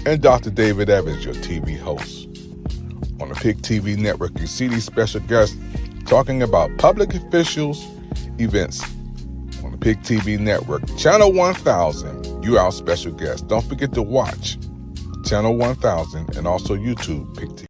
and Dr. David Evans, your TV host. On the PIC TV network, you see these special guests talking about public officials, events. On the PIC TV network, Channel 1000, you our special guest. Don't forget to watch Channel 1000 and also YouTube PIC TV.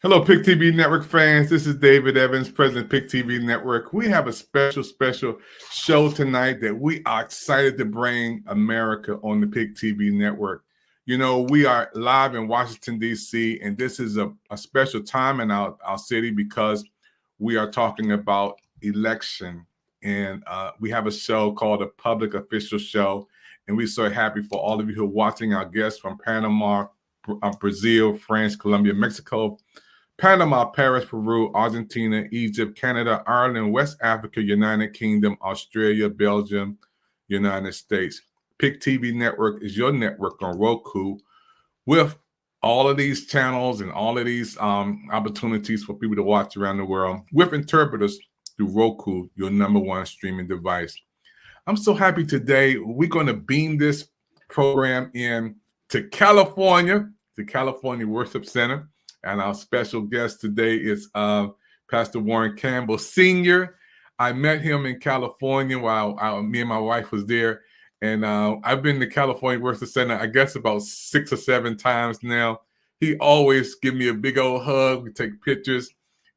Hello, PIC TV Network fans. This is David Evans, President of PIC TV Network. We have a special show tonight that we are excited to bring America on the PIC TV Network. You know, we are live in Washington, D.C., and this is a special time in our city because we are talking about election. And we have a show called a Public Official Show, and we're so happy for all of you who are watching, our guests from Panama, Brazil, France, Colombia, Mexico, Panama, Paris, Peru, Argentina, Egypt, Canada, Ireland, West Africa, United Kingdom, Australia, Belgium, United States. PIC TV Network is your network on Roku with all of these channels and all of these opportunities for people to watch around the world with interpreters through Roku, your #1 streaming device. I'm so happy today. We're going to beam this program in to California, the California Worship Center. And our special guest today is Pastor Warren Campbell Sr. I met him in California while me and my wife was there. And I've been to California Worship Center, I guess, about 6 or 7 times now. He always give me a big old hug. We take pictures.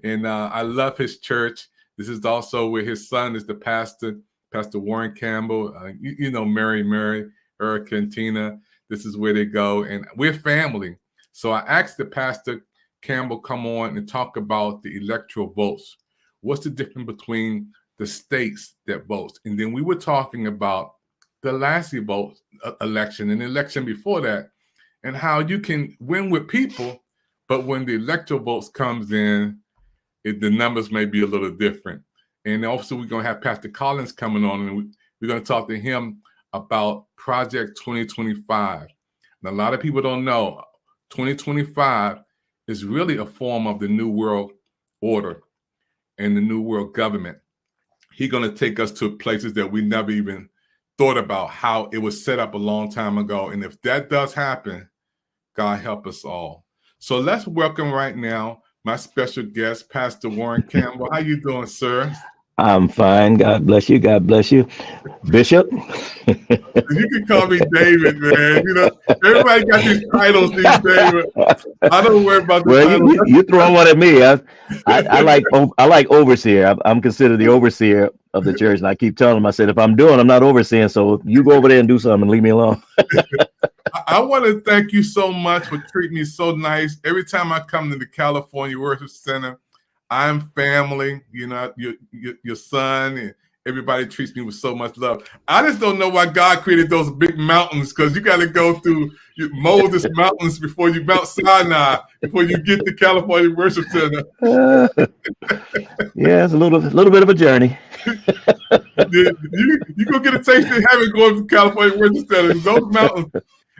And I love his church. This is also where his son is the pastor, Pastor Warren Campbell. You know Mary, Erica, and Tina. This is where they go. And we're family. So I asked the pastor Campbell come on and talk about the electoral votes. What's the difference between the states that vote? And then we were talking about the last election and the election before that, and how you can win with people, but when the electoral votes comes in, the numbers may be a little different. And also we're going to have Pastor Collins coming on, and we're going to talk to him about Project 2025. And a lot of people don't know 2025 is really a form of the New World Order and the New World Government. He's going to take us to places that we never even thought about, how it was set up a long time ago. And if that does happen, God help us all. So let's welcome right now my special guest, Pastor Warren Campbell. How you doing, sir? I'm fine. God bless you. God bless you. Bishop. You can call me David, man. You know, everybody got these titles these days. I don't worry about the titles. You throw one at me. I like overseer. I'm considered the overseer of the church, and I keep telling them, I said, if I'm not overseeing, so you go over there and do something and leave me alone. I want to thank you so much for treating me so nice. Every time I come to the California Worship Center, I'm family. You know, your son and everybody treats me with so much love. I just don't know why God created those big mountains, because you got to go through Moses Mountains before you Mount Sinai, before you get to California Worship Center. Yeah, it's a little bit of a journey. You go get a taste of heaven going to California Worship Center. Those mountains.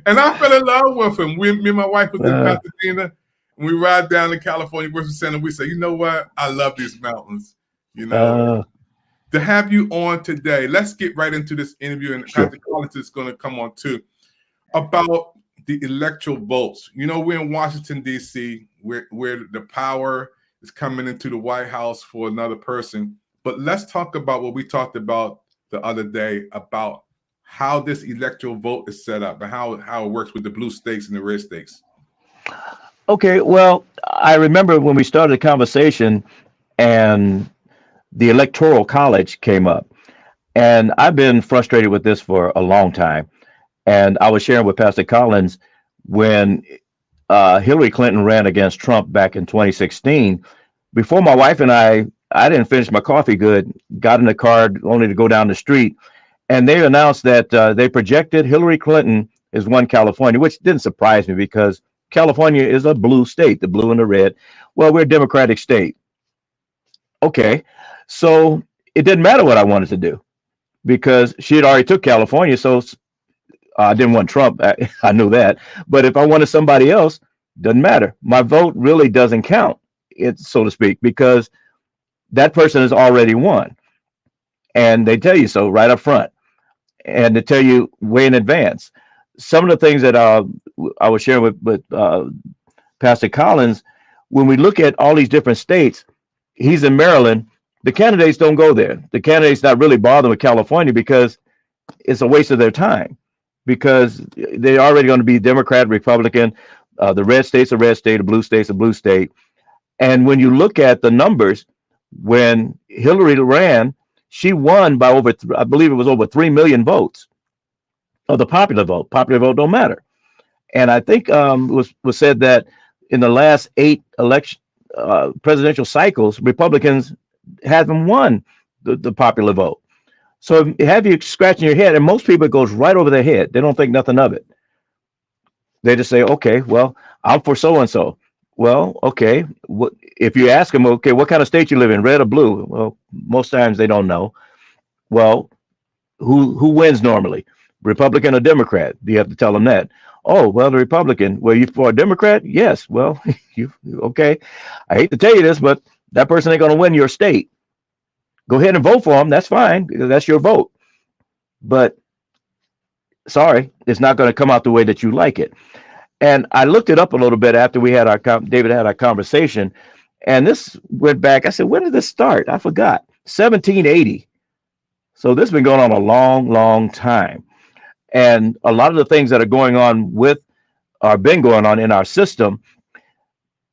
And I fell in love with him. Me and my wife was in Pasadena. And we ride down to California Worship Center. We say, you know what? I love these mountains. You know, to have you on today, let's get right into this interview. And Sure. Pastor Collins is going to come on too, about the electoral votes. You know, we're in Washington, D.C., where the power is coming into the White House for another person. But let's talk about what we talked about the other day, about how this electoral vote is set up and how it works with the blue states and the red states. Okay, well, I remember when we started the conversation and the Electoral College came up, and I've been frustrated with this for a long time. And I was sharing with Pastor Collins when Hillary Clinton ran against Trump back in 2016. Before my wife and I I didn't finish my coffee good, got in the car only to go down the street, and they announced that they projected Hillary Clinton has won California, which didn't surprise me because California is a blue state, the blue and the red. Well, we're a Democratic state. Okay, so it didn't matter what I wanted to do because she had already took California, so I didn't want Trump. I knew that. But if I wanted somebody else, doesn't matter. My vote really doesn't count, it so to speak, because that person has already won, and they tell you so right up front, and they tell you way in advance. Some of the things that I was sharing with Pastor Collins, when we look at all these different states, he's in Maryland. The candidates don't go there. The candidates not really bothering with California because it's a waste of their time because they're already going to be Democrat, Republican. The red state's a red state, the blue state's a blue state. And when you look at the numbers, when Hillary ran, she won by over, I believe it was over 3 million votes of the popular vote. Popular vote don't matter. And I think was said that in the last 8 presidential cycles, Republicans haven't won the popular vote. So have you scratching your head, and most people it goes right over their head. They don't think nothing of it. They just say, okay, well, I'm for so and so. Well, okay. If you ask them, okay, what kind of state you live in, red or blue? Well, most times they don't know. Well, who wins normally, Republican or Democrat? Do you have to tell them that? Oh, well, the Republican. Well, you for a Democrat? Yes. Well, you okay. I hate to tell you this, but that person ain't going to win your state. Go ahead and vote for them. That's fine. That's your vote. But sorry, it's not going to come out the way that you like it. And I looked it up a little bit after we had David had our conversation, and this went back. I said, when did this start? I forgot. 1780. So this has been going on a long, long time. And a lot of the things that are going on been going on in our system,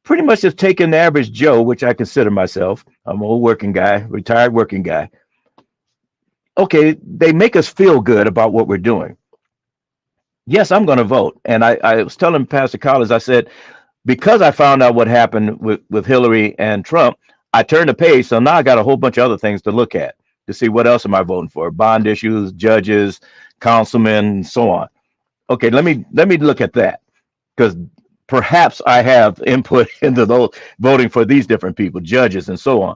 pretty much have taken the average Joe, which I consider myself. I'm an old working guy, retired working guy. Okay, they make us feel good about what we're doing. Yes, I'm going to vote. And I was telling Pastor Collins, I said, because I found out what happened with Hillary and Trump, I turned the page. So now I got a whole bunch of other things to look at to see what else am I voting for? Bond issues, judges, councilmen, and so on. Okay, let me look at that because perhaps I have input into those voting for these different people, judges, and so on.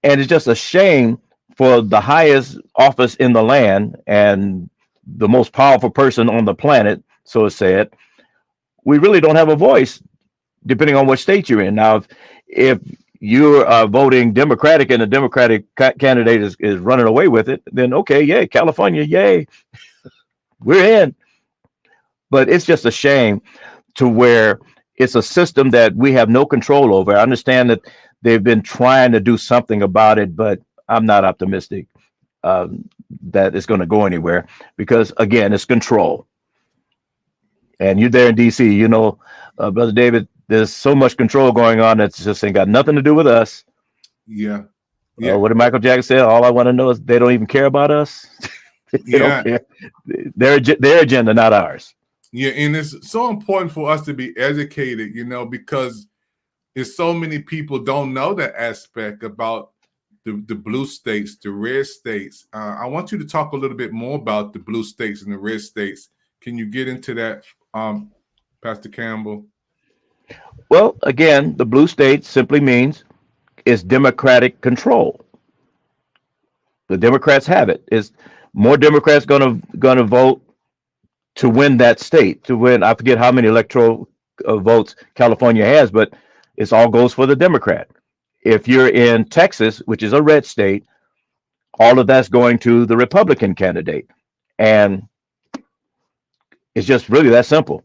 And it's just a shame for the highest office in the land and the most powerful person on the planet, so it's said, we really don't have a voice depending on what state you're in. Now, if you're voting Democratic and the Democratic candidate is running away with it, then okay, yay, California, yay, we're in. But it's just a shame to where it's a system that we have no control over. I understand that they've been trying to do something about it, but I'm not optimistic that it's going to go anywhere because, again, it's control. And you're there in D.C., you know, Brother David, there's so much control going on that just ain't got nothing to do with us. Yeah. What did Michael Jackson say? All I want to know is they don't even care about us. They don't care. Their agenda, not ours. Yeah, and it's so important for us to be educated, you know, because it's so many people don't know that aspect about the blue states, the red states. I want you to talk a little bit more about the blue states and the red states. Can you get into that, Pastor Campbell? Well, again, the blue state simply means it's Democratic control. The Democrats have it. Is more Democrats gonna vote to win that state, to win? I forget how many electoral votes California has, but it's all goes for the Democrat. If you're in Texas, which is a red state, all of that's going to the Republican candidate. And it's just really that simple.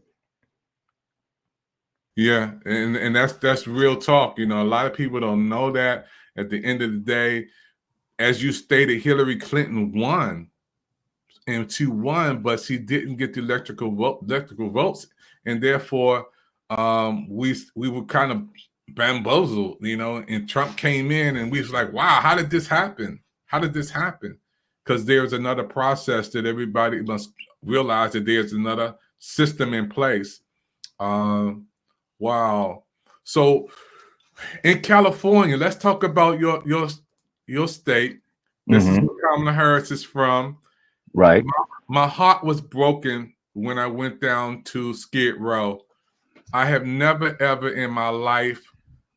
Yeah, and that's real talk. You know, a lot of people don't know that. At the end of the day, as you stated, Hillary Clinton won, and she won, but she didn't get the electrical votes, and therefore, we were kind of bamboozled, you know. And Trump came in, and we was like, "Wow, how did this happen? How did this happen?" Because there's another process that everybody must realize that there's another system in place. Wow. So In California, let's talk about your state. This is Hmm. where Kamala Harris is from. Right. My heart was broken when I went down to Skid Row. I have never ever in my life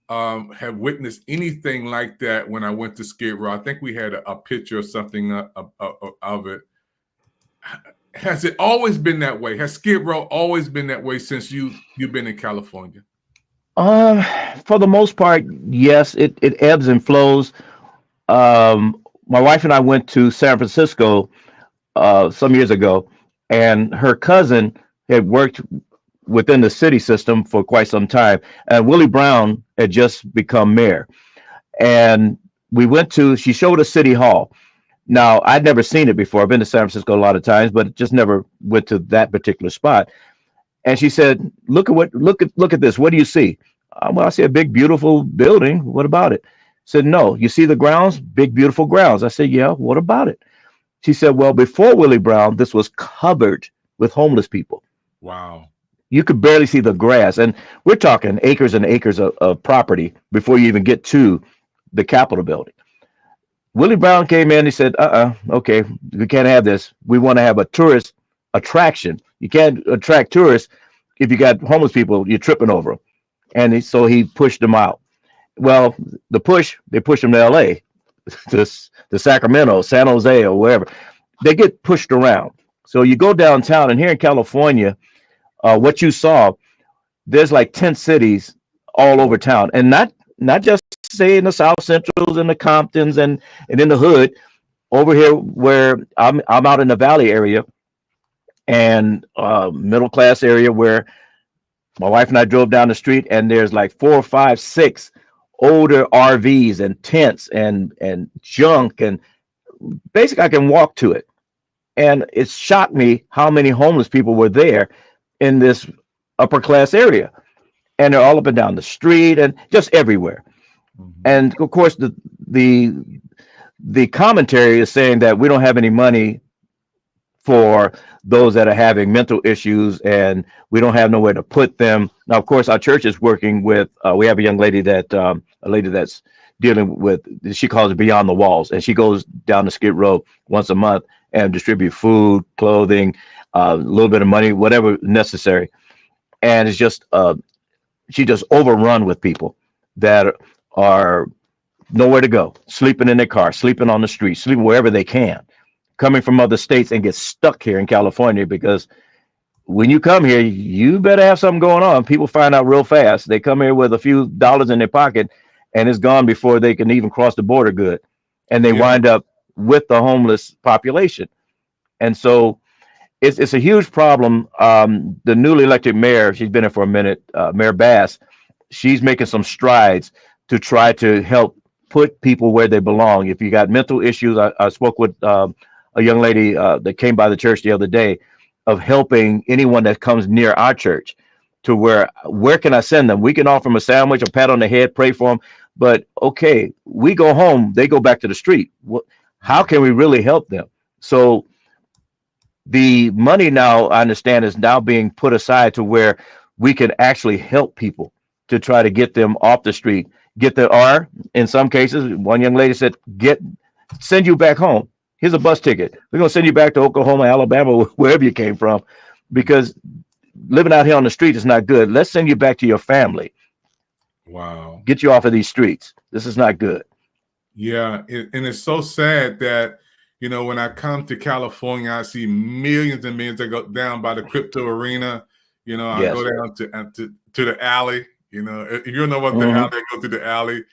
have witnessed anything like that when I went to Skid Row. I think we had a picture or something of it. Has it always been that way? Has Skid Row always been that way since you've been in California? Um, for the most part, yes, it ebbs and flows. My wife and I went to San Francisco some years ago, and her cousin had worked within the city system for quite some time. And Willie Brown had just become mayor. And she showed us City Hall. Now, I'd never seen it before. I've been to San Francisco a lot of times, but just never went to that particular spot. And she said, look at this. What do you see? Well, I see a big, beautiful building. What about it? Said, no, you see the grounds, big, beautiful grounds. I said, yeah, what about it? She said, well, before Willie Brown, this was covered with homeless people. Wow. You could barely see the grass. And we're talking acres and acres of property before you even get to the Capitol building. Willie Brown came in. He said, okay, we can't have this. We want to have a tourist attraction. You can't attract tourists if you got homeless people, you're tripping over them. And so he pushed them out. Well, they pushed them to LA, to Sacramento, San Jose, or wherever. They get pushed around. So you go downtown, and here in California, what you saw, there's like 10 cities all over town, and not just say in the South Centrals and the Comptons and in the hood. Over here where I'm out in the Valley area and middle class area where my wife and I drove down the street, and there's like 4, 5, 6 older RVs and tents and junk, and basically I can walk to it. And it shocked me how many homeless people were there in this upper class area. And they're all up and down the street and just everywhere. Mhm. And of course, the commentary is saying that we don't have any money for those that are having mental issues, and we don't have nowhere to put them. Now, of course, our church is working with. We have a young lady a lady that's dealing with. She calls it Beyond the Walls, and she goes down to Skid Row once a month and distribute food, clothing, a little bit of money, whatever necessary. And it's just she just overrun with people that are nowhere to go, sleeping in their car, sleeping on the street, sleeping wherever they can, coming from other states and get stuck here in California because when you come here, you better have something going on. People find out real fast. They come here with a few dollars in their pocket and it's gone before they can even cross the border good. And they Yeah. wind up with the homeless population. And so it's a huge problem. The newly elected mayor, she's been here for a minute, Mayor Bass, she's making some strides to try to help put people where they belong. If you got mental issues, I spoke with a young lady that came by the church the other day of helping anyone that comes near our church to where can I send them? We can offer them a sandwich, a pat on the head, pray for them. But okay, we go home, they go back to the street. How can we really help them? So the money now, I understand, is now being put aside to where we can actually help people to try to get them off the street, or in some cases, one young lady said, send you back home. Here's a bus ticket. We're going to send you back to Oklahoma, Alabama, wherever you came from, because living out here on the street is not good. Let's send you back to your family. Wow. Get you off of these streets. This is not good. Yeah. And it's so sad that, when I come to California, I see millions and millions that go down by the crypto arena. I Yes. go down to the alley. If you don't know what the Mhm. alley, I go to the alley.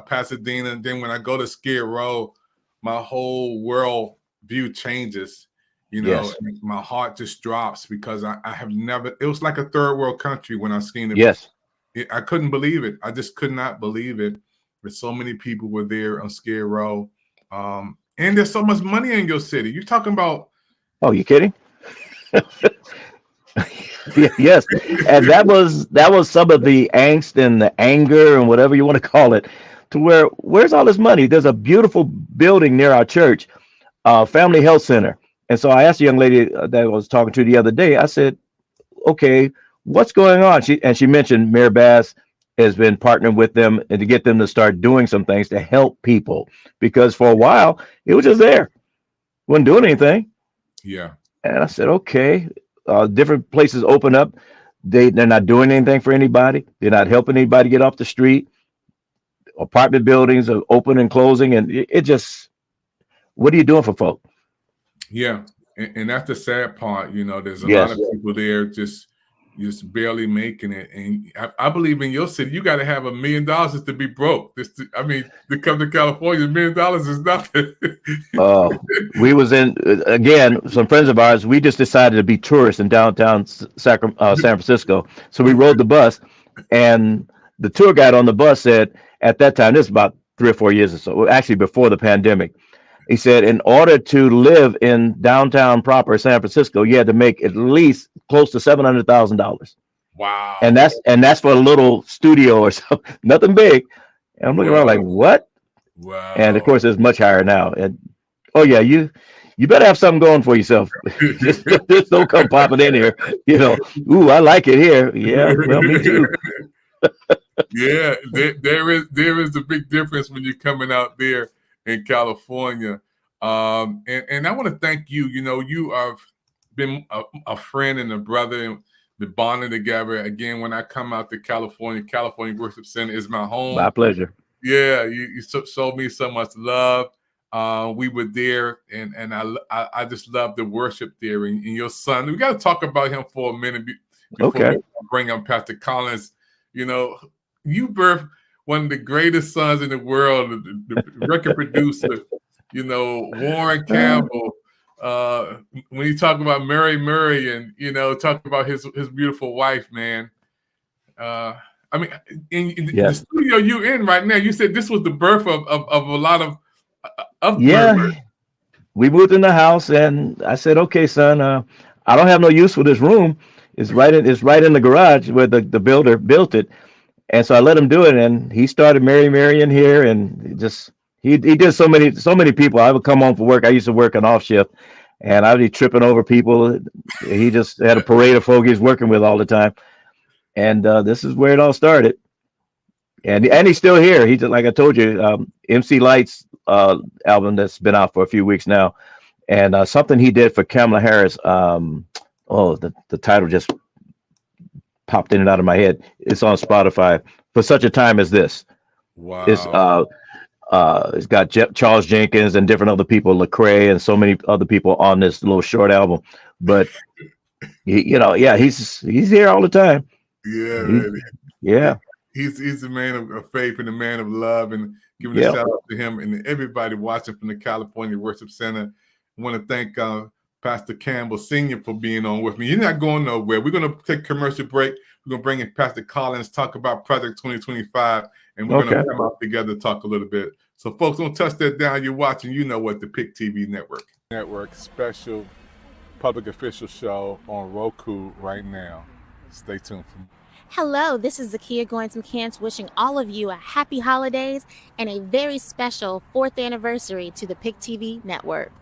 Pasadena. And then when I go to Skid Row, my whole world view changes. Yes. And my heart just drops because I have never. It was like a third world country when I seen it. Yes. I couldn't believe it. I just could not believe it. But so many people were there on Skid Row. And there's so much money in your city. You're talking about. Oh, you kidding? Yes. And that was some of the angst and the anger and whatever you want to call it, to where's all this money? There's a beautiful building near our church, Family Health Center. And so I asked the young lady that I was talking to the other day, I said, okay, what's going on? She mentioned Mayor Bass has been partnering with them and to get them to start doing some things to help people because for a while it was just there, wasn't doing anything. Yeah. And I said, okay, different places open up. They're not doing anything for anybody. They're not helping anybody get off the street. Apartment buildings are open and closing, and it just, what are you doing for folk? Yeah. And that's the sad part. You know, there's a lot Yes. of people there just barely making it. And I believe in your city, you got to have $1 million just to be broke. To come to California, $1 million is nothing. We was in again. Some friends of ours. We just decided to be tourists in downtown San Francisco. So we rode the bus, and the tour guide on the bus said at that time, this is about 3 or 4 years or so, actually before the pandemic. He said, in order to live in downtown proper San Francisco, you had to make at least close to $700,000, Wow. and that's for a little studio or something, nothing big. And I'm looking around like, what? Wow. And of course, it's much higher now. And oh yeah, you better have something going for yourself. just don't come popping in here. Ooh, I like it here. Yeah, well, me too. Yeah, there is a big difference when you're coming out there in California. And I want to thank you. You know, you have been a friend and a brother, and been bonding together. Again, when I come out to California Worship Center is my home. My pleasure. Yeah, you showed me so much love. We were there, and I just love the worship there. And your son, we got to talk about him for a minute before we bring up Pastor Collins. You know, you birthed one of the greatest sons in the world, the record producer, Warren Campbell. When you talk about Mary Murray and, talk about his beautiful wife, man. I mean, in the studio you're in right now, you said this was the birth of a lot of birth. We moved in the house and I said, okay, son, I don't have no use for this room. It's right in the garage where the builder built it. And so I let him do it, and he started Mary in here, and he did so many people. I would come home from work. I used to work an off shift, and I'd be tripping over people. He just had a parade of folk he's working with all the time, and this is where it all started. And he's still here. He just, like I told you, MC Light's album that's been out for a few weeks now, and something he did for Kamala Harris. The title just popped in and out of my head. It's on Spotify. For Such a Time as This. Wow. It's got Charles Jenkins and different other people, Lecrae and so many other people on this little short album. But he's here all the time. Yeah, he's a man of faith and a man of love, and giving a shout out to him and everybody watching from the California Worship Center. I want to thank Pastor Campbell Sr. for being on with me. You're not going nowhere. We're going to take a commercial break. We're going to bring in Pastor Collins, talk about Project 2025, and we're going to come out together, talk a little bit. So, folks, don't touch that down. You're watching, the PIC TV Network. Special public official show on Roku right now. Stay tuned for more. Hello, this is Zakia Goins McCants wishing all of you a happy holidays and a very special 4th anniversary to the PIC TV Network.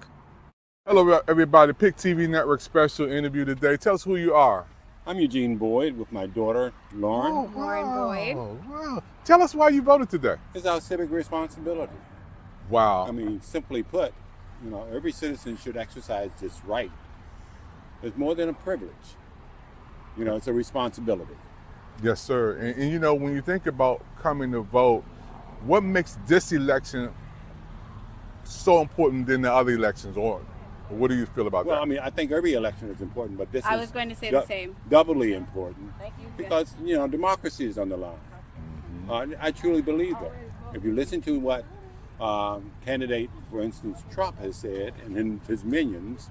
Hello, everybody. PIC TV Network special interview today. Tell us who you are. I'm Eugene Boyd with my daughter, Lauren. Oh, Lauren Boyd. Wow. Tell us why you voted today. It's our civic responsibility. Wow. I mean, simply put, every citizen should exercise this right. It's more than a privilege. It's a responsibility. Yes, sir. And when you think about coming to vote, what makes this election so important than the other elections? Or what do you feel about that? Well, I mean, I think every election is important, but this I is was going to say the same. Doubly important. Thank you. Because, democracy is on the line. Mm-hmm. I truly believe that. If you listen to what candidate, for instance, Trump has said, and his minions,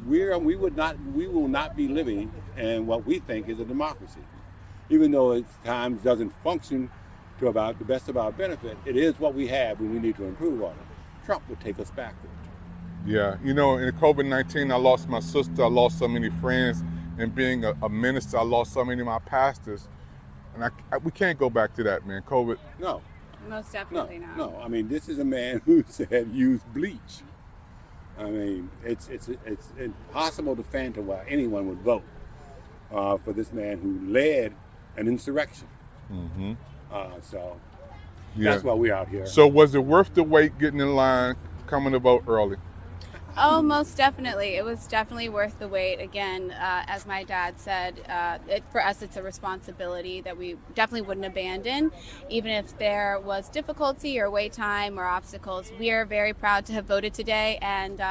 we will not be living in what we think is a democracy. Even though it at times doesn't function to about the best of our benefit, it is what we have and we need to improve on it. Trump would take us backward. Yeah, in COVID-19, I lost my sister, I lost so many friends, and being a minister, I lost so many of my pastors, and we can't go back to that, man. COVID. No. Most definitely not. No, I mean, this is a man who said use bleach. I mean, it's impossible to fathom why anyone would vote for this man who led an insurrection. Mm-hmm. So Yeah. that's why we're out here. So was it worth the wait getting in line, coming to vote early? Oh, most definitely. It was definitely worth the wait. Again, as my dad said, for us, it's a responsibility that we definitely wouldn't abandon, even if there was difficulty or wait time or obstacles. We are very proud to have voted today, and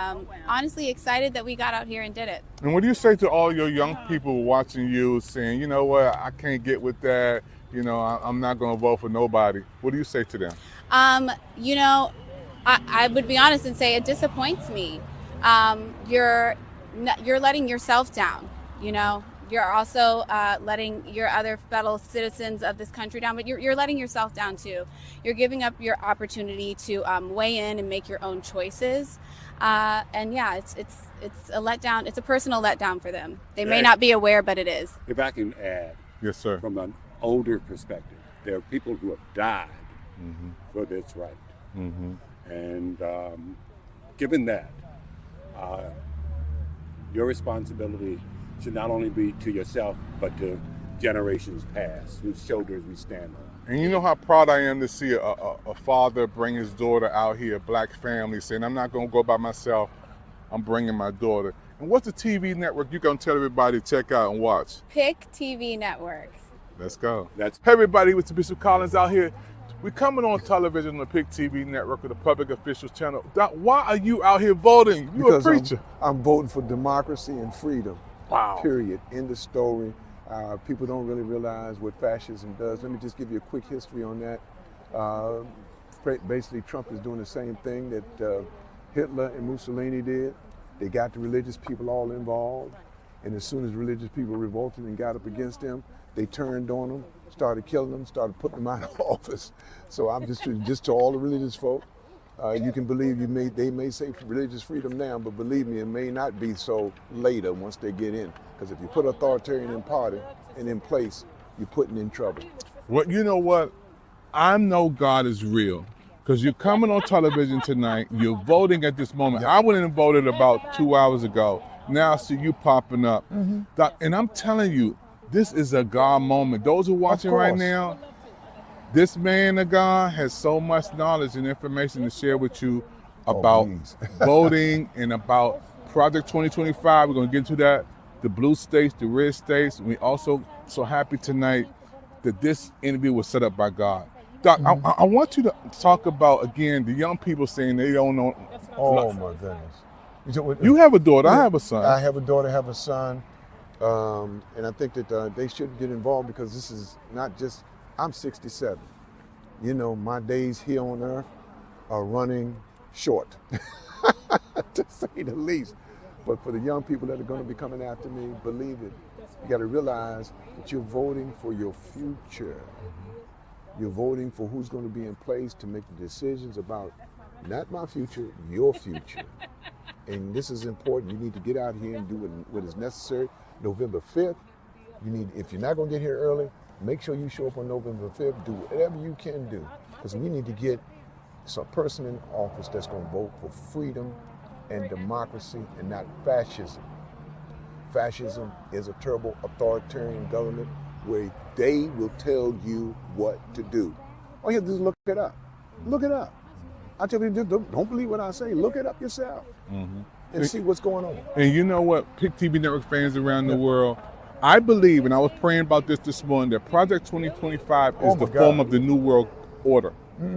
honestly excited that we got out here and did it. And what do you say to all your young people watching you saying, you know what, I can't get with that, you know, I'm not going to vote for nobody? What do you say to them? You know, I would be honest and say it disappoints me. You're letting yourself down, you know. You're also letting your other fellow citizens of this country down, but you're letting yourself down too. You're giving up your opportunity to weigh in and make your own choices. And yeah, it's a letdown. It's a personal letdown for them. They may not be aware, but it is. If I can add, Yes, sir. from an older perspective, there are people who have died Mm-hmm. for this right. Mm-hmm. And given that, your responsibility should not only be to yourself, but to generations past, whose shoulders we stand on. And you know how proud I am to see a father bring his daughter out here, a black family, saying, I'm not going to go by myself, I'm bringing my daughter. And what's the TV network you're going to tell everybody to check out and watch? Pick TV Network. Let's go. That's Hey everybody, it's Bishop Collins out here. We're coming on television on the PIC TV network with the Public Officials Channel. Doc, why are you out here voting? You're a preacher. I'm voting for democracy and freedom. Wow. Period. End of story. People don't really realize what fascism does. Let me just give you a quick history on that. Basically, Trump is doing the same thing that Hitler and Mussolini did. They got the religious people all involved, and as soon as religious people revolted and got up against them, they turned on them, started killing them, started putting them out of office. So I'm just to all the religious folk, you can believe they may say religious freedom now, but believe me, it may not be so later once they get in. Because if you put authoritarian in party and in place, you're putting in trouble. Well, you know what? I know God is real because you're coming on television tonight. You're voting at this moment. I went in and voted about 2 hours ago. Now I see you popping up. Doc, and I'm telling you, this is a God moment. Those who are watching right course. now, this man of God has so much knowledge and information to share with you about please. voting and about Project 2025. We're going to get into that. The blue states, the red states. We also so happy tonight that this interview was set up by God. Doc, I want you to talk about, again, the young people saying they don't know. Oh my goodness. You have a daughter, I have a son. I have a daughter, have a son. And I think that they should get involved because this is not just, I'm 67. You know, my days here on earth are running short, to say the least. But for the young people that are going to be coming after me, believe it, you got to realize that you're voting for your future. You're voting for who's going to be in place to make the decisions about not my future, your future. And this is important. You need to get out here and do what is necessary. November 5th, if you're not going to get here early, make sure you show up on November 5th. Do whatever you can do, because we need to get some person in office that's going to vote for freedom and democracy and not fascism. Fascism is a terrible authoritarian government where they will tell you what to do. All you have to do is look it up. Look it up. I tell you, don't believe what I say. Look it up yourself and see what's going on. And you know what, PIC TV Network fans around the world, I believe, and I was praying about this morning, that Project 2025 is the form of the New World Order.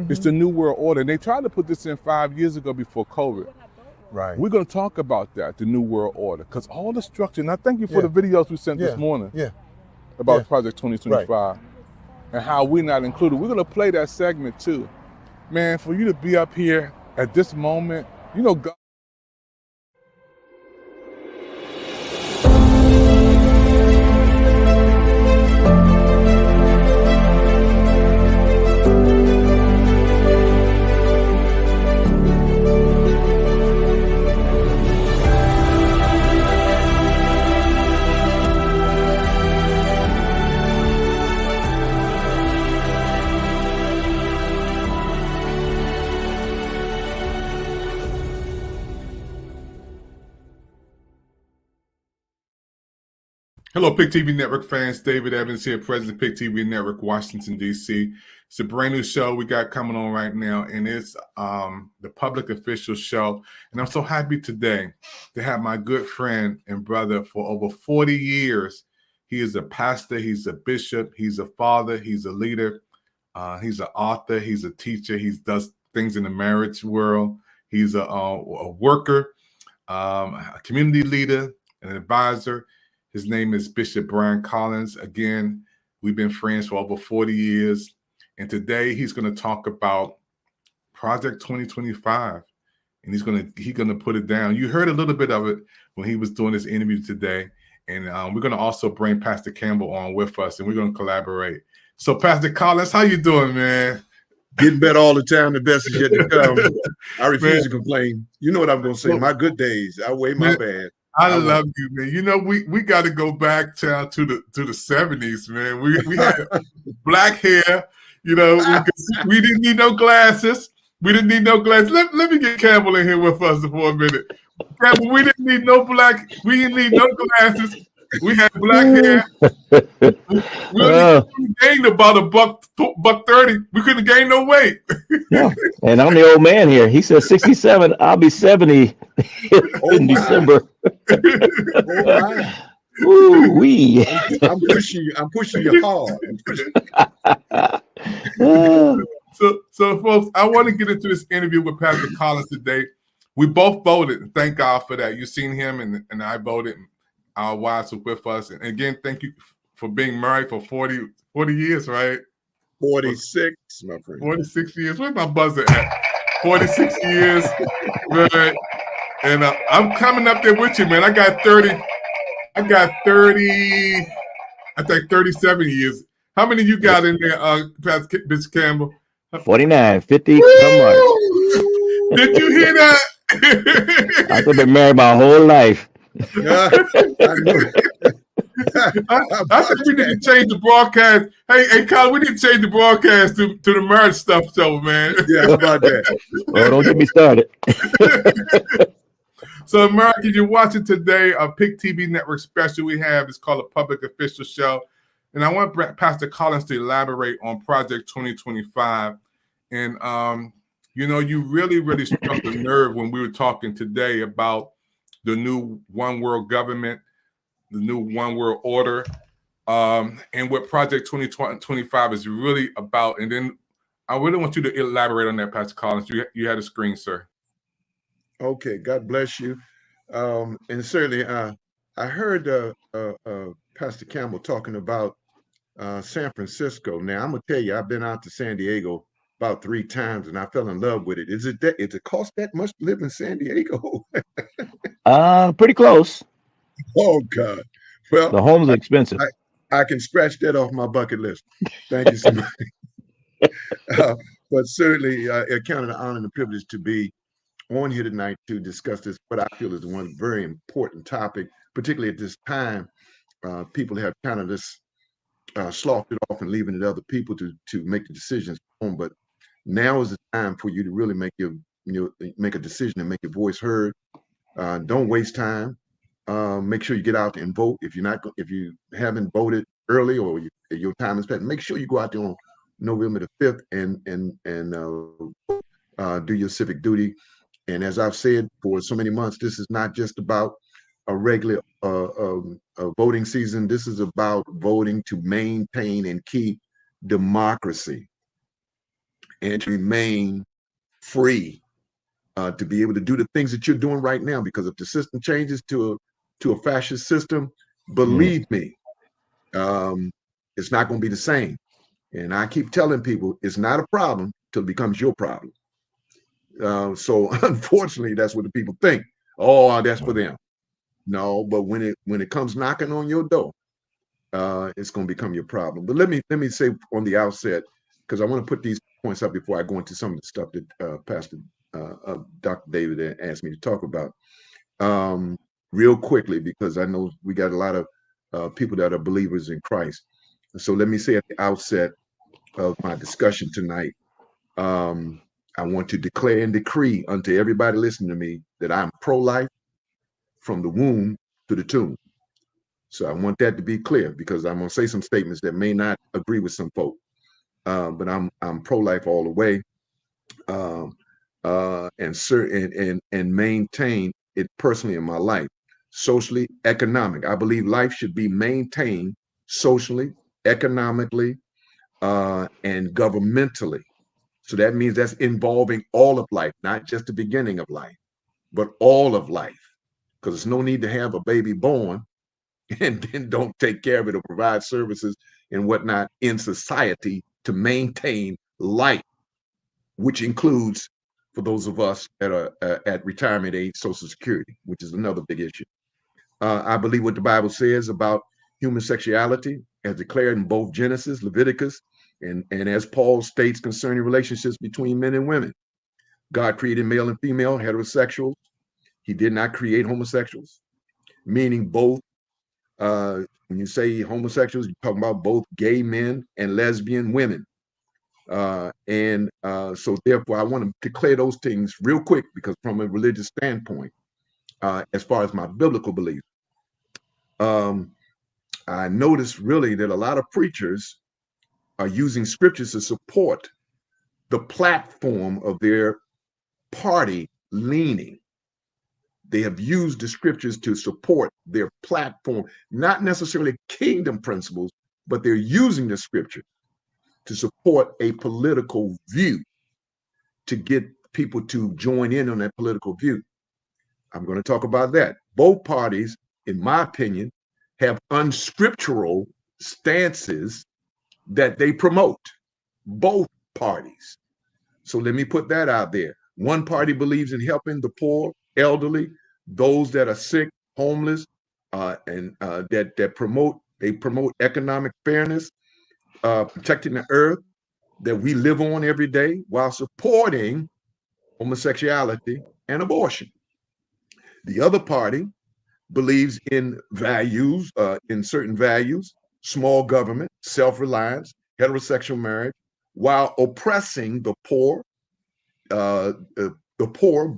It's the New World Order. And they tried to put this in 5 years ago before COVID. Right. We're going to talk about that, the New World Order, because all the structure, and I thank you for the videos we sent this morning about Project 2025 and how we're not included. We're going to play that segment too. Man, for you to be up here at this moment, you know, God Hello, Pick TV Network fans. David Evans here, President Pick TV Network, Washington, D.C. It's a brand new show we got coming on right now, and it's the Public Official Show. And I'm so happy today to have my good friend and brother for over 40 years. He is a pastor, he's a bishop, he's a father, he's a leader, he's an author, he's a teacher, he does things in the marriage world. He's a worker, a community leader, an advisor. His name is Bishop Brian Collins. Again, we've been friends for over 40 years. And today he's going to talk about Project 2025. And he's going to put it down. You heard a little bit of it when he was doing this interview today. And we're going to also bring Pastor Campbell on with us, and we're going to collaborate. So, Pastor Collins, how you doing, man? Getting better all the time. The best is yet to come. I refuse to complain. You know what I'm going to say. My good days outweigh my bad. I love you, man. You know, we got to go back to the 70s, man. We had black hair. You know, we didn't need no glasses. We didn't need no glasses. Let me get Campbell in here with us for a minute. Campbell, we didn't need no glasses. We had black hair. We only gained about $130. We couldn't gain no weight. Yeah. And I'm the old man here. He says 67. I'll be 70 in December. Ooh wee! I'm pushing you hard. So, folks, I want to get into this interview with Pastor Collins today. We both voted, and thank God for that. You've seen him, and I voted. Our wives were with us. And again, thank you for being married for 40 years, right? 46, my friend. 46 years. Where's my buzzer at? 46 years, right? And I'm coming up there with you, man. I got 30, I think 37 years. How many you got in there, Pastor Bishop Campbell? 49, 50. Did you hear that? I've been married my whole life. I think we need to change the broadcast. Hey, Colin, we need to change the broadcast to the marriage stuff show, man. Yeah, how about that? Oh, don't get me started. So, America, you're watching today a Pick TV Network special we have. It's called a Public Official Show. And I want Pastor Collins to elaborate on Project 2025. And, you know, you really struck the nerve when we were talking today about the new one world government, the new one world order, and what Project 2025 is really about. And then I really want you to elaborate on that, Pastor Collins. You had a screen, sir. Okay, God bless you. And certainly, I heard Pastor Campbell talking about San Francisco. Now, I'm going to tell you, I've been out to San Diego about 3 times, and I fell in love with it. Is it cost that much to live in San Diego? Pretty close. Oh, God. Well, the homes are expensive. I can scratch that off my bucket list. Thank you so much. But certainly, it counted an honor and a privilege to be on here tonight to discuss this, what I feel is one very important topic, particularly at this time. People have kind of just sloughed it off and leaving it to other people to make the decisions. But now is the time for you to really make make a decision and make your voice heard. Don't waste time. Make sure you get out and vote. If you haven't voted early or your time is passed, make sure you go out there on November the 5th and do your civic duty. And as I've said for so many months, this is not just about a regular voting season. This is about voting to maintain and keep democracy and to remain free, to be able to do the things that you're doing right now. Because if the system changes to a fascist system, believe me, it's not going to be the same. And I keep telling people it's not a problem till it becomes your problem. So unfortunately, that's what the people think. Oh, that's for them. No, but when it comes knocking on your door, it's going to become your problem. But let me say on the outset, because I want to put these points up before I go into some of the stuff that Pastor Dr. David asked me to talk about real quickly, because I know we got a lot of people that are believers in Christ. So let me say at the outset of my discussion tonight, I want to declare and decree unto everybody listening to me that I'm pro-life from the womb to the tomb. So I want that to be clear, because I'm going to say some statements that may not agree with some folk. But I'm pro-life all the way, and maintain it personally in my life. Socially, economic. I believe life should be maintained socially, economically, and governmentally. So that means that's involving all of life, not just the beginning of life, but all of life. Because there's no need to have a baby born and then don't take care of it or provide services and whatnot in society to maintain life, which includes, for those of us that are at retirement age, Social Security, which is another big issue. I believe what the Bible says about human sexuality, as declared in both Genesis, Leviticus, and as Paul states concerning relationships between men and women. God created male and female, heterosexuals. He did not create homosexuals, meaning both. When you say homosexuals, you're talking about both gay men and lesbian women. So therefore, I want to declare those things real quick, because from a religious standpoint, as far as my biblical belief, I noticed really that a lot of preachers are using scriptures to support the platform of their party leaning. They have used the scriptures to support their platform, not necessarily kingdom principles, but they're using the scripture to support a political view, to get people to join in on that political view. I'm going to talk about that. Both parties, in my opinion, have unscriptural stances that they promote. Both parties. So let me put that out there. One party believes in helping the poor, elderly, those that are sick, homeless, and that promote economic fairness, protecting the earth that we live on every day, while supporting homosexuality and abortion. The other party believes in values, in certain values, small government, self-reliance, heterosexual marriage, while oppressing the poor,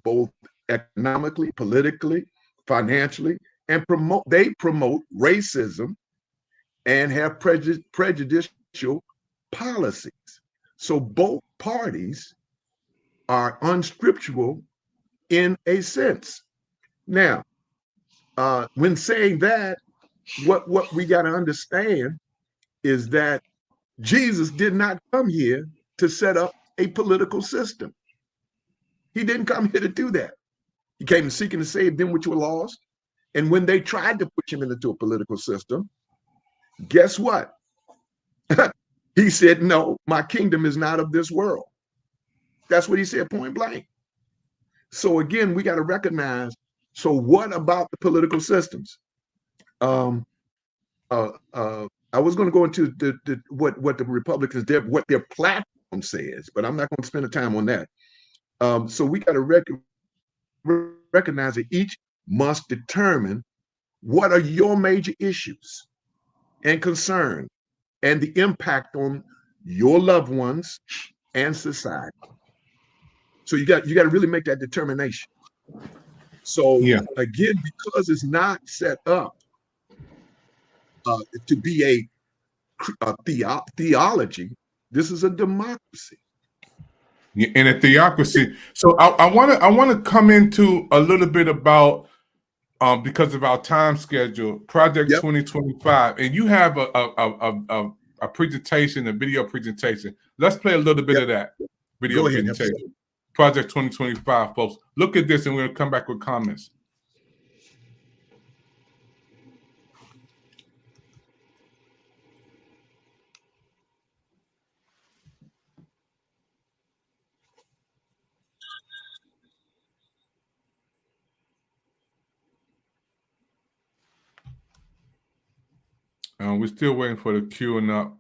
both economically, politically, financially, and they promote racism and have prejudicial policies. So both parties are unscriptural in a sense. Now, when saying that, what we got to understand is that Jesus did not come here to set up a political system. He didn't come here to do that. He came seeking to save them which were lost. And when they tried to push him into a political system, guess what? He said, no, my kingdom is not of this world. That's what he said, point blank. So again, we got to recognize, so what about the political systems? I was going to go into what the Republicans did, what their platform says, but I'm not going to spend the time on that. So we got to recognize that each must determine what are your major issues and concerns and the impact on your loved ones and society. So you got to really make that determination. So again, because it's not set up to be a theology, this is a democracy. In a theocracy. So I want to come into a little bit about, because of our time schedule, Project 2025, and you have a presentation, a video presentation. Let's play a little bit of that video presentation. Project 2025, folks. Look at this, and we're gonna come back with comments. We're still waiting for the queuing up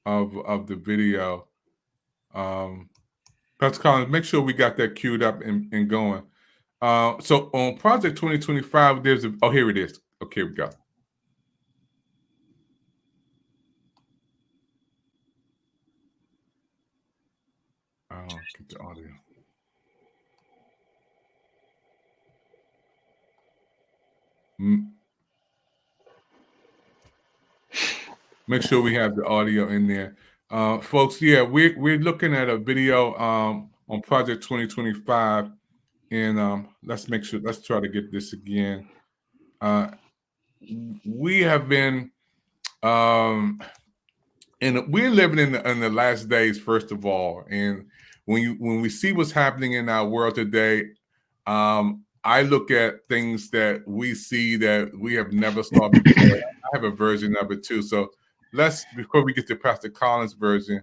of the video. Pastor Collins, make sure we got that queued up and going. So on Project 2025, there's here it is. Okay, we go. Get the audio. make sure we have the audio in there. Folks, yeah, we're looking at a video on Project 2025, and let's try to get this again. We have been and we're living in the last days, first of all, and when we see what's happening in our world today, I look at things that we see that we have never saw before. I have a version of it too. So before we get to Pastor Collins' version,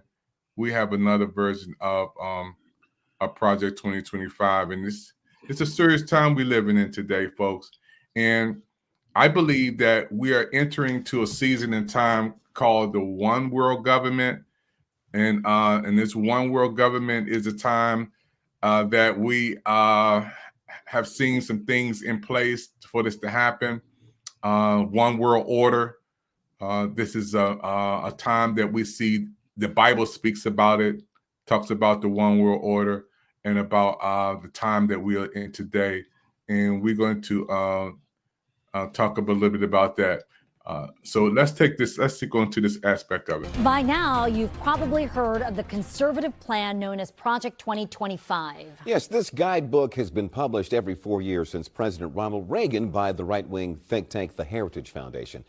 we have another version of Project 2025, and it's a serious time we're living in today, folks. And I believe that we are entering to a season in time called the One World Government, and this One World Government is a time that we have seen some things in place for this to happen. One World Order. This is a time that we see the Bible speaks about it, talks about the One World Order, and about the time that we are in today. And we're going to talk a little bit about that. So let's go into this aspect of it. By now, you've probably heard of the conservative plan known as Project 2025. Yes, this guidebook has been published every 4 years since President Ronald Reagan by the right-wing think tank, the Heritage Foundation.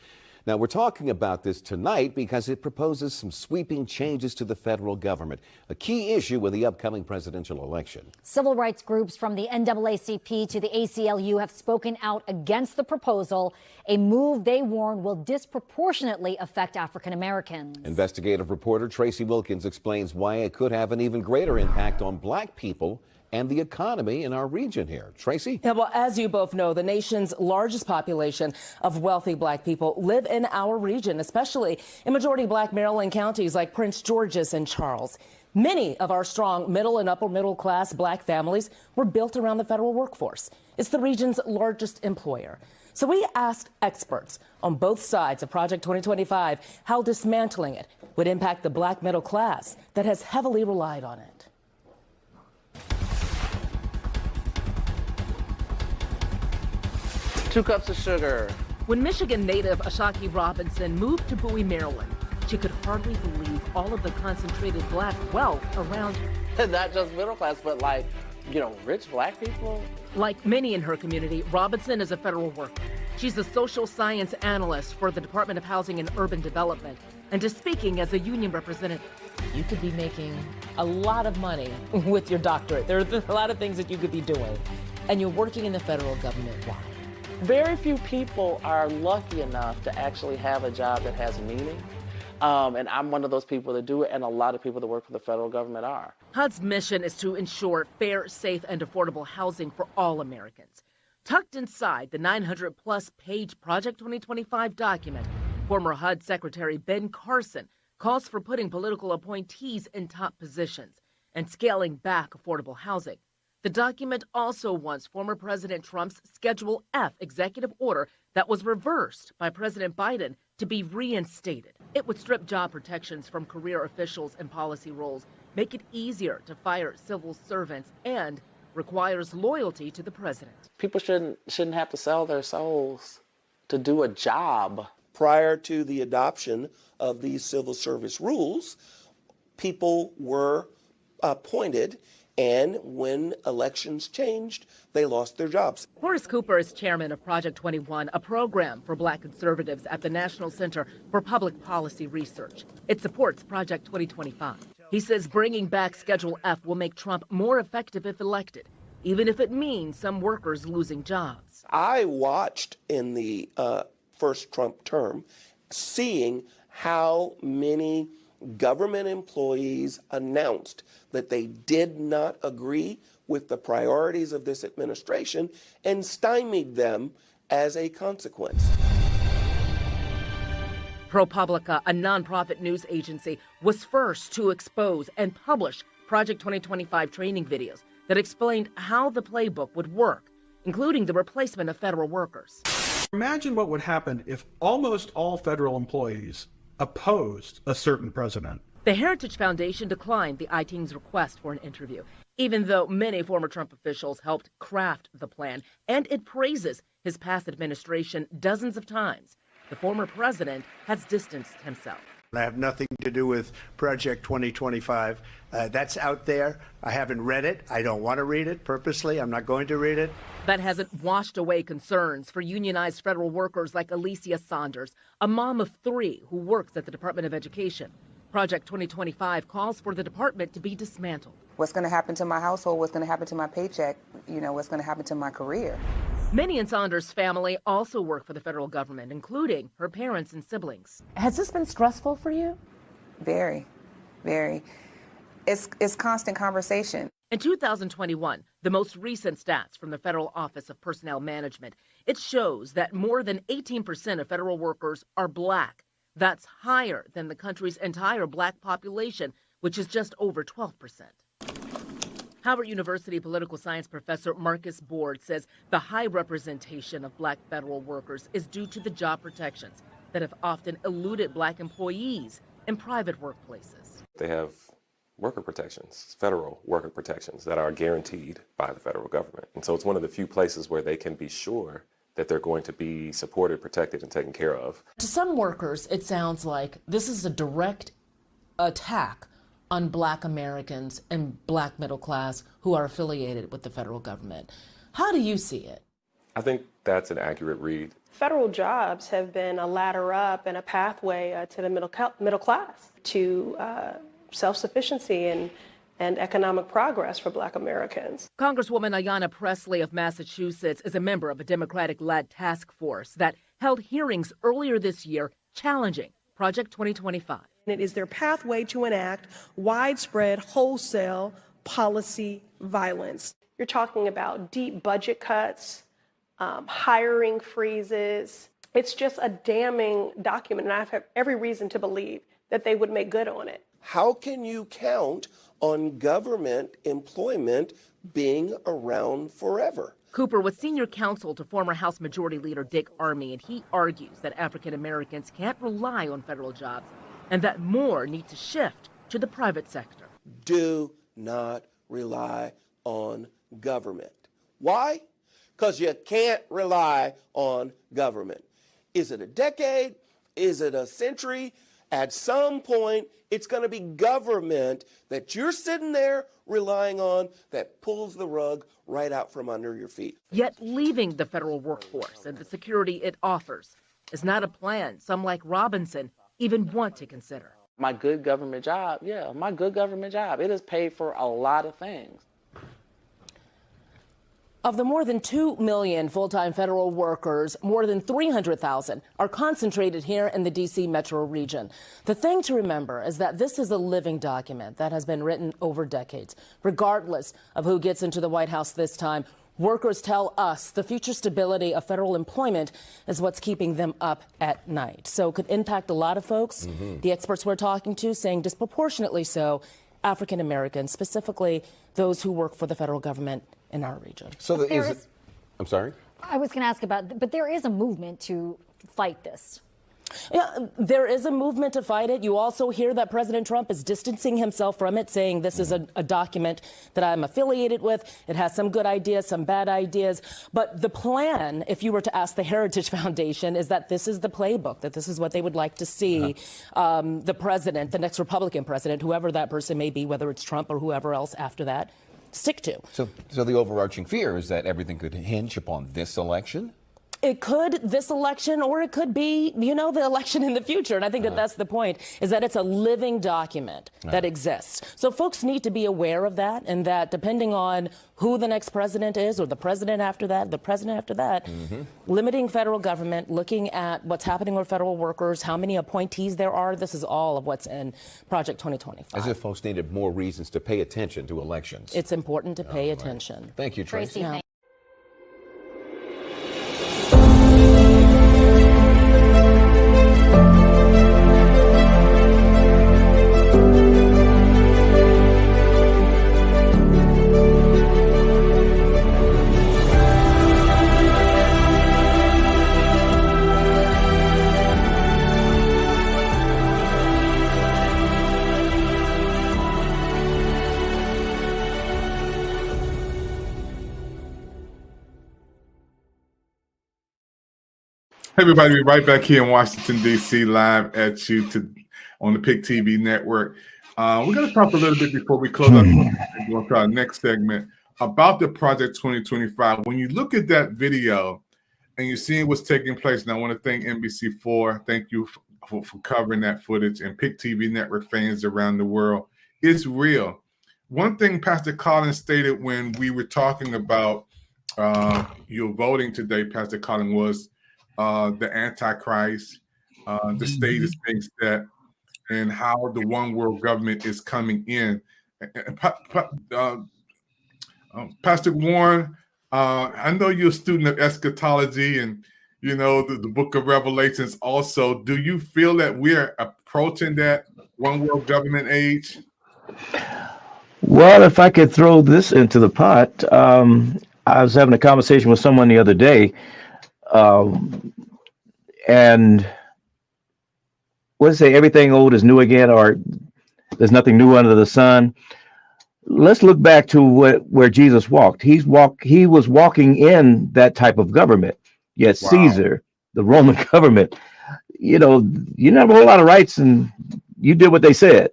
Now, we're talking about this tonight because it proposes some sweeping changes to the federal government, a key issue with the upcoming presidential election. Civil rights groups from the NAACP to the ACLU have spoken out against the proposal, a move they warn will disproportionately affect African Americans. Investigative reporter Tracy Wilkins explains why it could have an even greater impact on black people and the economy in our region here. Tracy? Yeah, well, as you both know, the nation's largest population of wealthy black people live in our region, especially in majority black Maryland counties like Prince George's and Charles. Many of our strong middle and upper middle class black families were built around the federal workforce. It's the region's largest employer. So we asked experts on both sides of Project 2025 how dismantling it would impact the black middle class that has heavily relied on it. 2 cups of sugar. When Michigan native Ashaki Robinson moved to Bowie, Maryland, she could hardly believe all of the concentrated black wealth around her. Not just middle class, but rich black people. Like many in her community, Robinson is a federal worker. She's a social science analyst for the Department of Housing and Urban Development and is speaking as a union representative. You could be making a lot of money with your doctorate. There are a lot of things that you could be doing, and you're working in the federal government. Why? Very few people are lucky enough to actually have a job that has meaning. And I'm one of those people that do it, and a lot of people that work for the federal government are. HUD's mission is to ensure fair, safe, and affordable housing for all Americans. Tucked inside the 900-plus page Project 2025 document, former HUD Secretary Ben Carson calls for putting political appointees in top positions and scaling back affordable housing. The document also wants former President Trump's Schedule F executive order that was reversed by President Biden to be reinstated. It would strip job protections from career officials and policy roles, make it easier to fire civil servants, and requires loyalty to the president. People shouldn't have to sell their souls to do a job. Prior to the adoption of these civil service rules, people were appointed, and when elections changed, they lost their jobs. Horace Cooper is chairman of Project 21, a program for black conservatives at the National Center for Public Policy Research. It supports Project 2025. He says bringing back Schedule F will make Trump more effective if elected, even if it means some workers losing jobs. I watched in the first Trump term, seeing how many government employees announced that they did not agree with the priorities of this administration and stymied them as a consequence. ProPublica, a nonprofit news agency, was first to expose and publish Project 2025 training videos that explained how the playbook would work, including the replacement of federal workers. Imagine what would happen if almost all federal employees opposed a certain president. The Heritage Foundation declined the I-Team's request for an interview, even though many former Trump officials helped craft the plan, and it praises his past administration dozens of times. the former president has distanced himself. I have nothing to do with Project 2025. That's out there. I haven't read it. I don't want to read it purposely. I'm not going to read it. That hasn't washed away concerns for unionized federal workers like Alicia Saunders, a mom of 3 who works at the Department of Education. Project 2025 calls for the department to be dismantled. What's going to happen to my household? What's going to happen to my paycheck? What's going to happen to my career? Many in Saunders' family also work for the federal government, including her parents and siblings. Has this been stressful for you? Very, very. It's constant conversation. In 2021, the most recent stats from the Federal Office of Personnel Management, it shows that more than 18% of federal workers are Black. That's higher than the country's entire Black population, which is just over 12%. Howard University political science professor Marcus Board says the high representation of Black federal workers is due to the job protections that have often eluded Black employees in private workplaces. They have worker protections, federal worker protections that are guaranteed by the federal government. And so it's one of the few places where they can be sure that they're going to be supported, protected, and taken care of. To some workers, it sounds like this is a direct attack on Black Americans and Black middle class who are affiliated with the federal government. How do you see it? I think that's an accurate read. Federal jobs have been a ladder up and a pathway to the middle class, to self-sufficiency and economic progress for Black Americans. Congresswoman Ayanna Pressley of Massachusetts is a member of a Democratic-led task force that held hearings earlier this year challenging Project 2025. It is their pathway to enact widespread wholesale policy violence. You're talking about deep budget cuts, hiring freezes. It's just a damning document, and I have every reason to believe that they would make good on it. How can you count on government employment being around forever? Cooper was senior counsel to former House Majority Leader Dick Armey, and he argues that African Americans can't rely on federal jobs and that more need to shift to the private sector. Do not rely on government. Why? Because you can't rely on government. Is it a decade? Is it a century? At some point, it's going to be government that you're sitting there relying on that pulls the rug right out from under your feet. Yet leaving the federal workforce and the security it offers is not a plan some like Robinson even want to consider. My good government job, my good government job. It has paid for a lot of things. Of the more than 2 million full-time federal workers, more than 300,000 are concentrated here in the D.C. metro region. The thing to remember is that this is a living document that has been written over decades. Regardless of who gets into the White House this time, workers tell us the future stability of federal employment is what's keeping them up at night. So it could impact a lot of folks. The experts we're talking to saying disproportionately so, African Americans, specifically those who work for the federal government in our region. So I'm sorry? I was going to ask about, but there is a movement to fight this. Yeah, there is a movement to fight it. You also hear that President Trump is distancing himself from it, saying this is a document that I'm affiliated with. It has some good ideas, some bad ideas. But the plan, if you were to ask the Heritage Foundation, is that this is the playbook, that this is what they would like to see the president, the next Republican president, whoever that person may be, whether it's Trump or whoever else after that, stick to. So the overarching fear is that everything could hinge upon this election? It could this election, or it could be, the election in the future. And I think that that's the point, is that it's a living document that exists. So folks need to be aware of that, and that depending on who the next president is, or the president after that, limiting federal government, looking at what's happening with federal workers, how many appointees there are, this is all of what's in Project 2025. As if folks needed more reasons to pay attention to elections. It's important to pay attention. Thank you, Tracy. Hey everybody, we're right back here in Washington, D.C., live at you on the PIC TV network. We're going to talk a little bit before we close up and go to our next segment about the Project 2025. When you look at that video and you're seeing what's taking place, and I want to thank NBC4, thank you for covering that footage, and PIC TV network fans around the world. It's real. One thing Pastor Collins stated when we were talking about your voting today, Pastor Collins, was the Antichrist, the stage is being set, and how the one world government is coming in. Pastor Warren, I know you're a student of eschatology and you know the book of Revelations also. Do you feel that we're approaching that one world government age? Well, if I could throw this into the pot, I was having a conversation with someone the other day, and what to say, everything old is new again, or there's nothing new under the sun. Let's look back to where Jesus walked. He was walking in that type of government. Yet Caesar, the Roman government, you know, you didn't have a whole lot of rights, and you did what they said.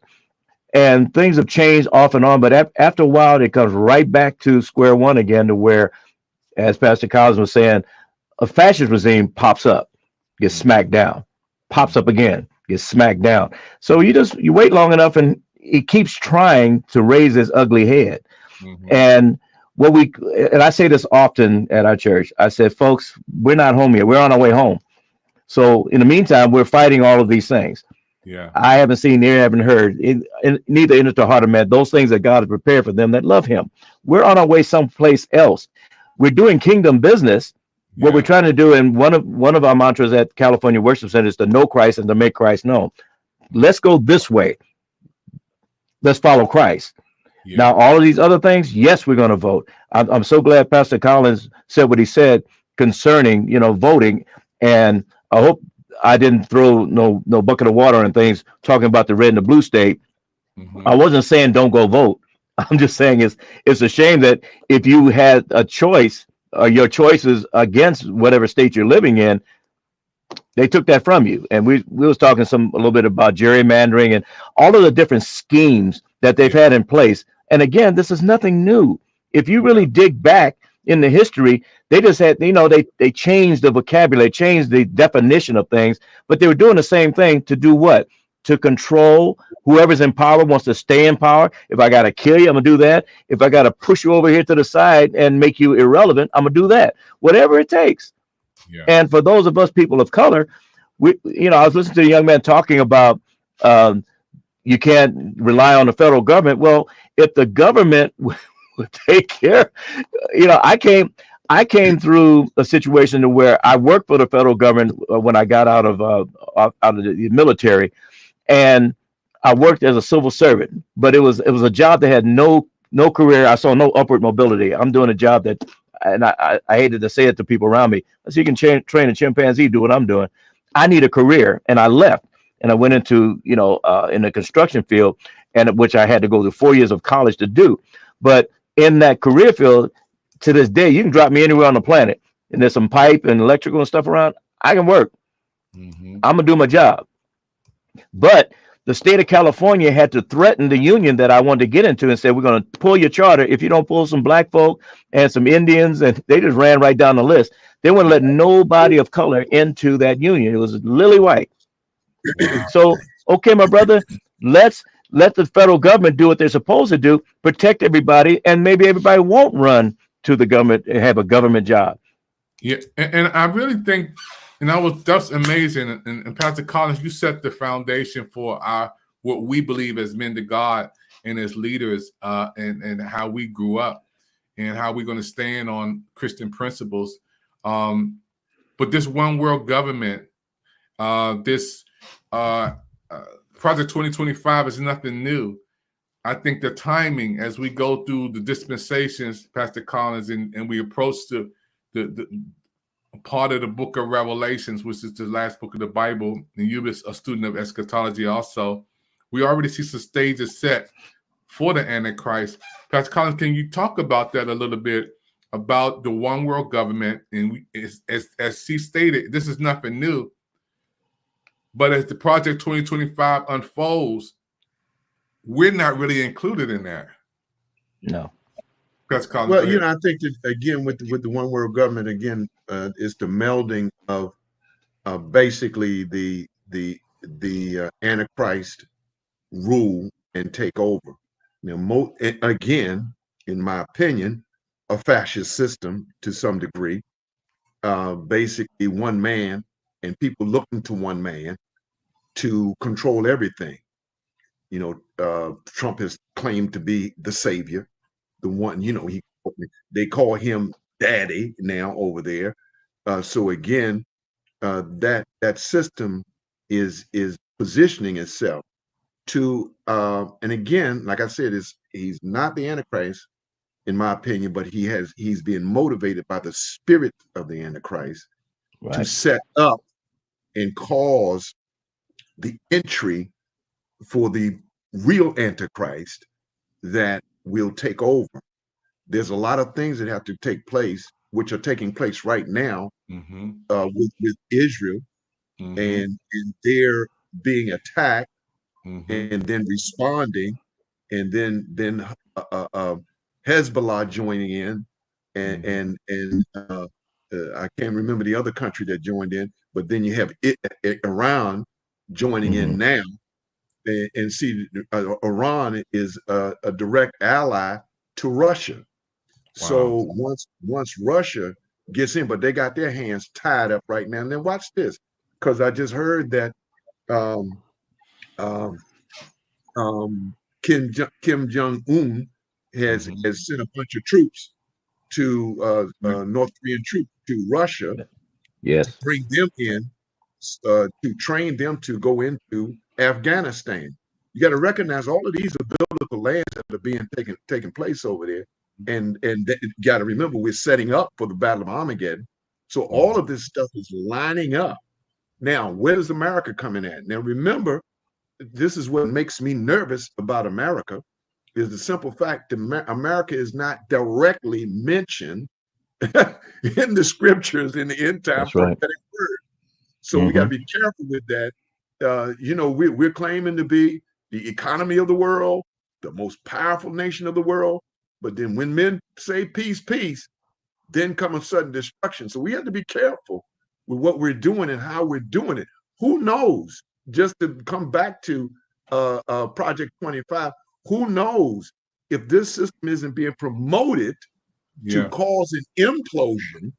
And things have changed off and on, but after a while, it comes right back to square one again, to where, as Pastor Collins was saying, a fascist regime pops up, gets smacked down, pops up again, gets smacked down. So you wait long enough, and it keeps trying to raise its ugly head. And I say this often at our church. I said, folks, we're not home yet. We're on our way home. So in the meantime, we're fighting all of these things. Yeah, I haven't seen, neither haven't heard, neither entered the heart of man, those things that God has prepared for them that love him. We're on our way someplace else. We're doing kingdom business. Yeah. What we're trying to do, and one of our mantras at California Worship Center is to know Christ and to make Christ known. Let's go this way. Let's follow Christ. Yeah. Now, all of these other things, yes, we're going to vote. I'm so glad Pastor Collins said what he said concerning, voting. And I hope I didn't throw no bucket of water on things talking about the red and the blue state. I wasn't saying don't go vote. I'm just saying it's a shame that if you had a choice, your choices against whatever state you're living in, they took that from you. And we was talking a little bit about gerrymandering and all of the different schemes that they've had in place. And again, this is nothing new. If you really dig back in the history, they just had, they changed the vocabulary, changed the definition of things, but they were doing the same thing to do what? To control whoever's in power, wants to stay in power. If I got to kill you, I'm going to do that. If I got to push you over here to the side and make you irrelevant, I'm going to do that. Whatever it takes. Yeah. And for those of us people of color, I was listening to a young man talking about you can't rely on the federal government. Well, if the government would take care, I came through a situation to where I worked for the federal government when I got out of the military, and I worked as a civil servant. But it was a job that had no career. I saw no upward mobility. I'm doing a job that, and I hated to say it to people around me, so you can train a chimpanzee, do what I'm doing. I need a career, and I left, and I went into in the construction field, and which I had to go to 4 years of college to do. But in that career field, to this day, you can drop me anywhere on the planet, and there's some pipe and electrical and stuff around. I can work. I'm gonna do my job. But the state of California had to threaten the union that I wanted to get into and said, we're going to pull your charter if you don't pull some black folk and some Indians. And they just ran right down the list. They wouldn't let nobody of color into that union. It was lily white. So, okay, my brother, let's let the federal government do what they're supposed to do, protect everybody, and maybe everybody won't run to the government and have a government job. Yeah, and I really think, and that's amazing. And Pastor Collins, you set the foundation for what we believe as men to God and as leaders, and how we grew up and how we're going to stand on Christian principles. But this one world government, this Project 2025 is nothing new. I think the timing as we go through the dispensations, Pastor Collins, and we approach the part of the book of Revelations, which is the last book of the Bible, and you're a student of eschatology also, we already see some stages set for the Antichrist. Pastor Collins, can you talk about that a little bit, about the one world government, and as she stated, this is nothing new. But as the Project 2025 unfolds, we're not really included in that. No. Well, you know, I think that again with the one world government again is the melding of basically the Antichrist rule and take over. You know, again, in my opinion, a fascist system to some degree. Basically, one man and people looking to one man to control everything. You know, Trump has claimed to be the savior, the one. You know, they call him daddy now over there. So again, that system is positioning itself to and again, like I said, he's not the Antichrist in my opinion, but he's being motivated by the spirit of the Antichrist to set up and cause the entry for the real Antichrist that will take over. There's a lot of things that have to take place, which are taking place right now with Israel, and they're being attacked and then responding, and then Hezbollah joining in, and I can't remember the other country that joined in, but then you have Iran joining in now, and see, Iran is a direct ally to Russia. Wow. So once Russia gets in, but they got their hands tied up right now. And then watch this, because I just heard that Kim Jong-un has sent a bunch of troops to North Korean troops to Russia. Yes. To bring them in, to train them to go into Afghanistan. You got to recognize all of these are biblical lands that are being taking place over there. And you got to remember, we're setting up for the Battle of Armageddon. So all of this stuff is lining up. Now, where does America come in at? Now, remember, this is what makes me nervous about America, is the simple fact that America is not directly mentioned in the scriptures in the end time prophetic word. So we got to be careful with that. You know, we're claiming to be the economy of the world, the most powerful nation of the world. But then when men say peace, peace, then come a sudden destruction. So we have to be careful with what we're doing and how we're doing it. Who knows? Just to come back to Project 25, who knows if this system isn't being promoted to cause an implosion?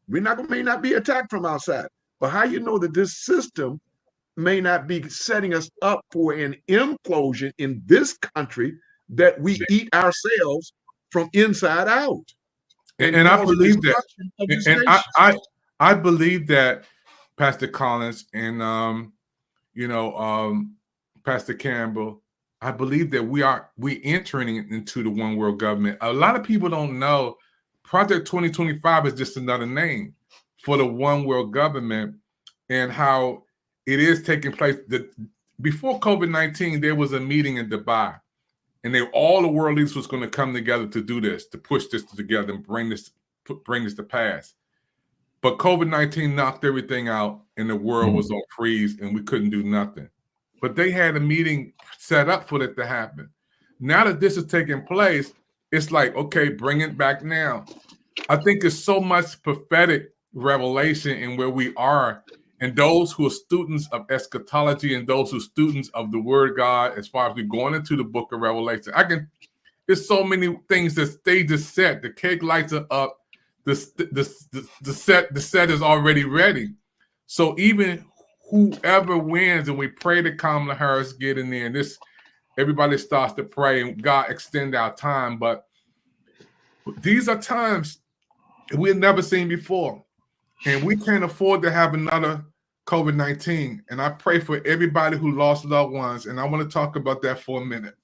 We may not be attacked from outside, but how you know that this system may not be setting us up for an implosion in this country that we eat ourselves from inside out? And I believe that. And I believe that, Pastor Collins and Pastor Campbell, I believe that we entering into the one world government. A lot of people don't know Project 2025 is just another name for the one world government, and how it is taking place. Before COVID-19, there was a meeting in Dubai, and all the world leaders was going to come together to do this, to push this together and bring this to pass. But COVID-19 knocked everything out, and the world was on freeze, and we couldn't do nothing. But they had a meeting set up for it to happen. Now that this is taking place, it's like, okay, bring it back now. I think there's so much prophetic revelation in where we are, and those who are students of eschatology and those who are students of the Word of God, as far as we're going into the book of Revelation. There's so many things. The stage is set, the cake lights are up, the set is already ready. So even whoever wins, and we pray that Kamala Harris get in there, and everybody starts to pray and God extend our time. But these are times we've never seen before, and we can't afford to have another COVID-19. And I pray for everybody who lost loved ones, and I want to talk about that for a minute.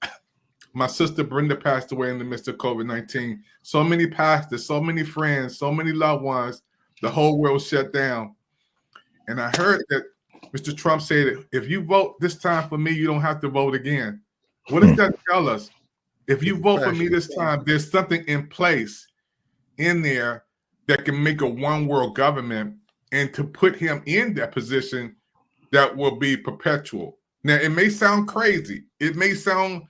My sister Brenda passed away in the midst of COVID-19. So many pastors, so many friends, so many loved ones, the whole world shut down. And I heard that Mr. Trump said, if you vote this time for me, you don't have to vote again. What does that tell us? If you vote for me this time, there's something in place in there that can make a one world government, and to put him in that position that will be perpetual. Now, it may sound crazy. It may sound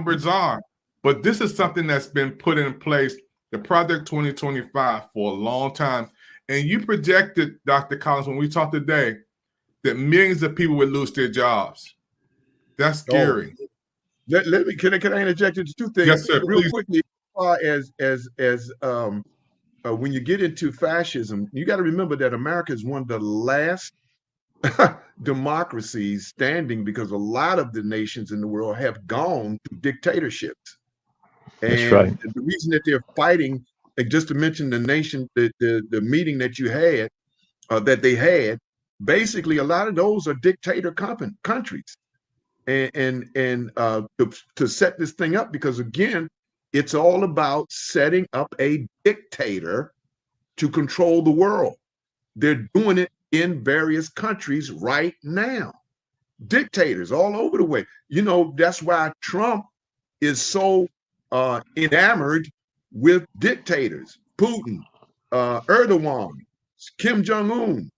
bizarre, but this is something that's been put in place, the Project 2025, for a long time. And you projected, Dr. Collins, when we talked today, that millions of people would lose their jobs. That's scary. Oh. Let me can I interject into two things? Yes, sir. Real Please. quickly, when you get into fascism, you got to remember that America is one of the last democracies standing, because a lot of the nations in the world have gone to dictatorships. And That's right. the reason that they're fighting, like just to mention the nation, the meeting that you had, that they had, basically a lot of those are dictator countries. And to set this thing up, because again, it's all about setting up a dictator to control the world. They're doing it in various countries right now. Dictators all over the way. You know, that's why Trump is so enamored with dictators. Putin, Erdogan, Kim Jong-un,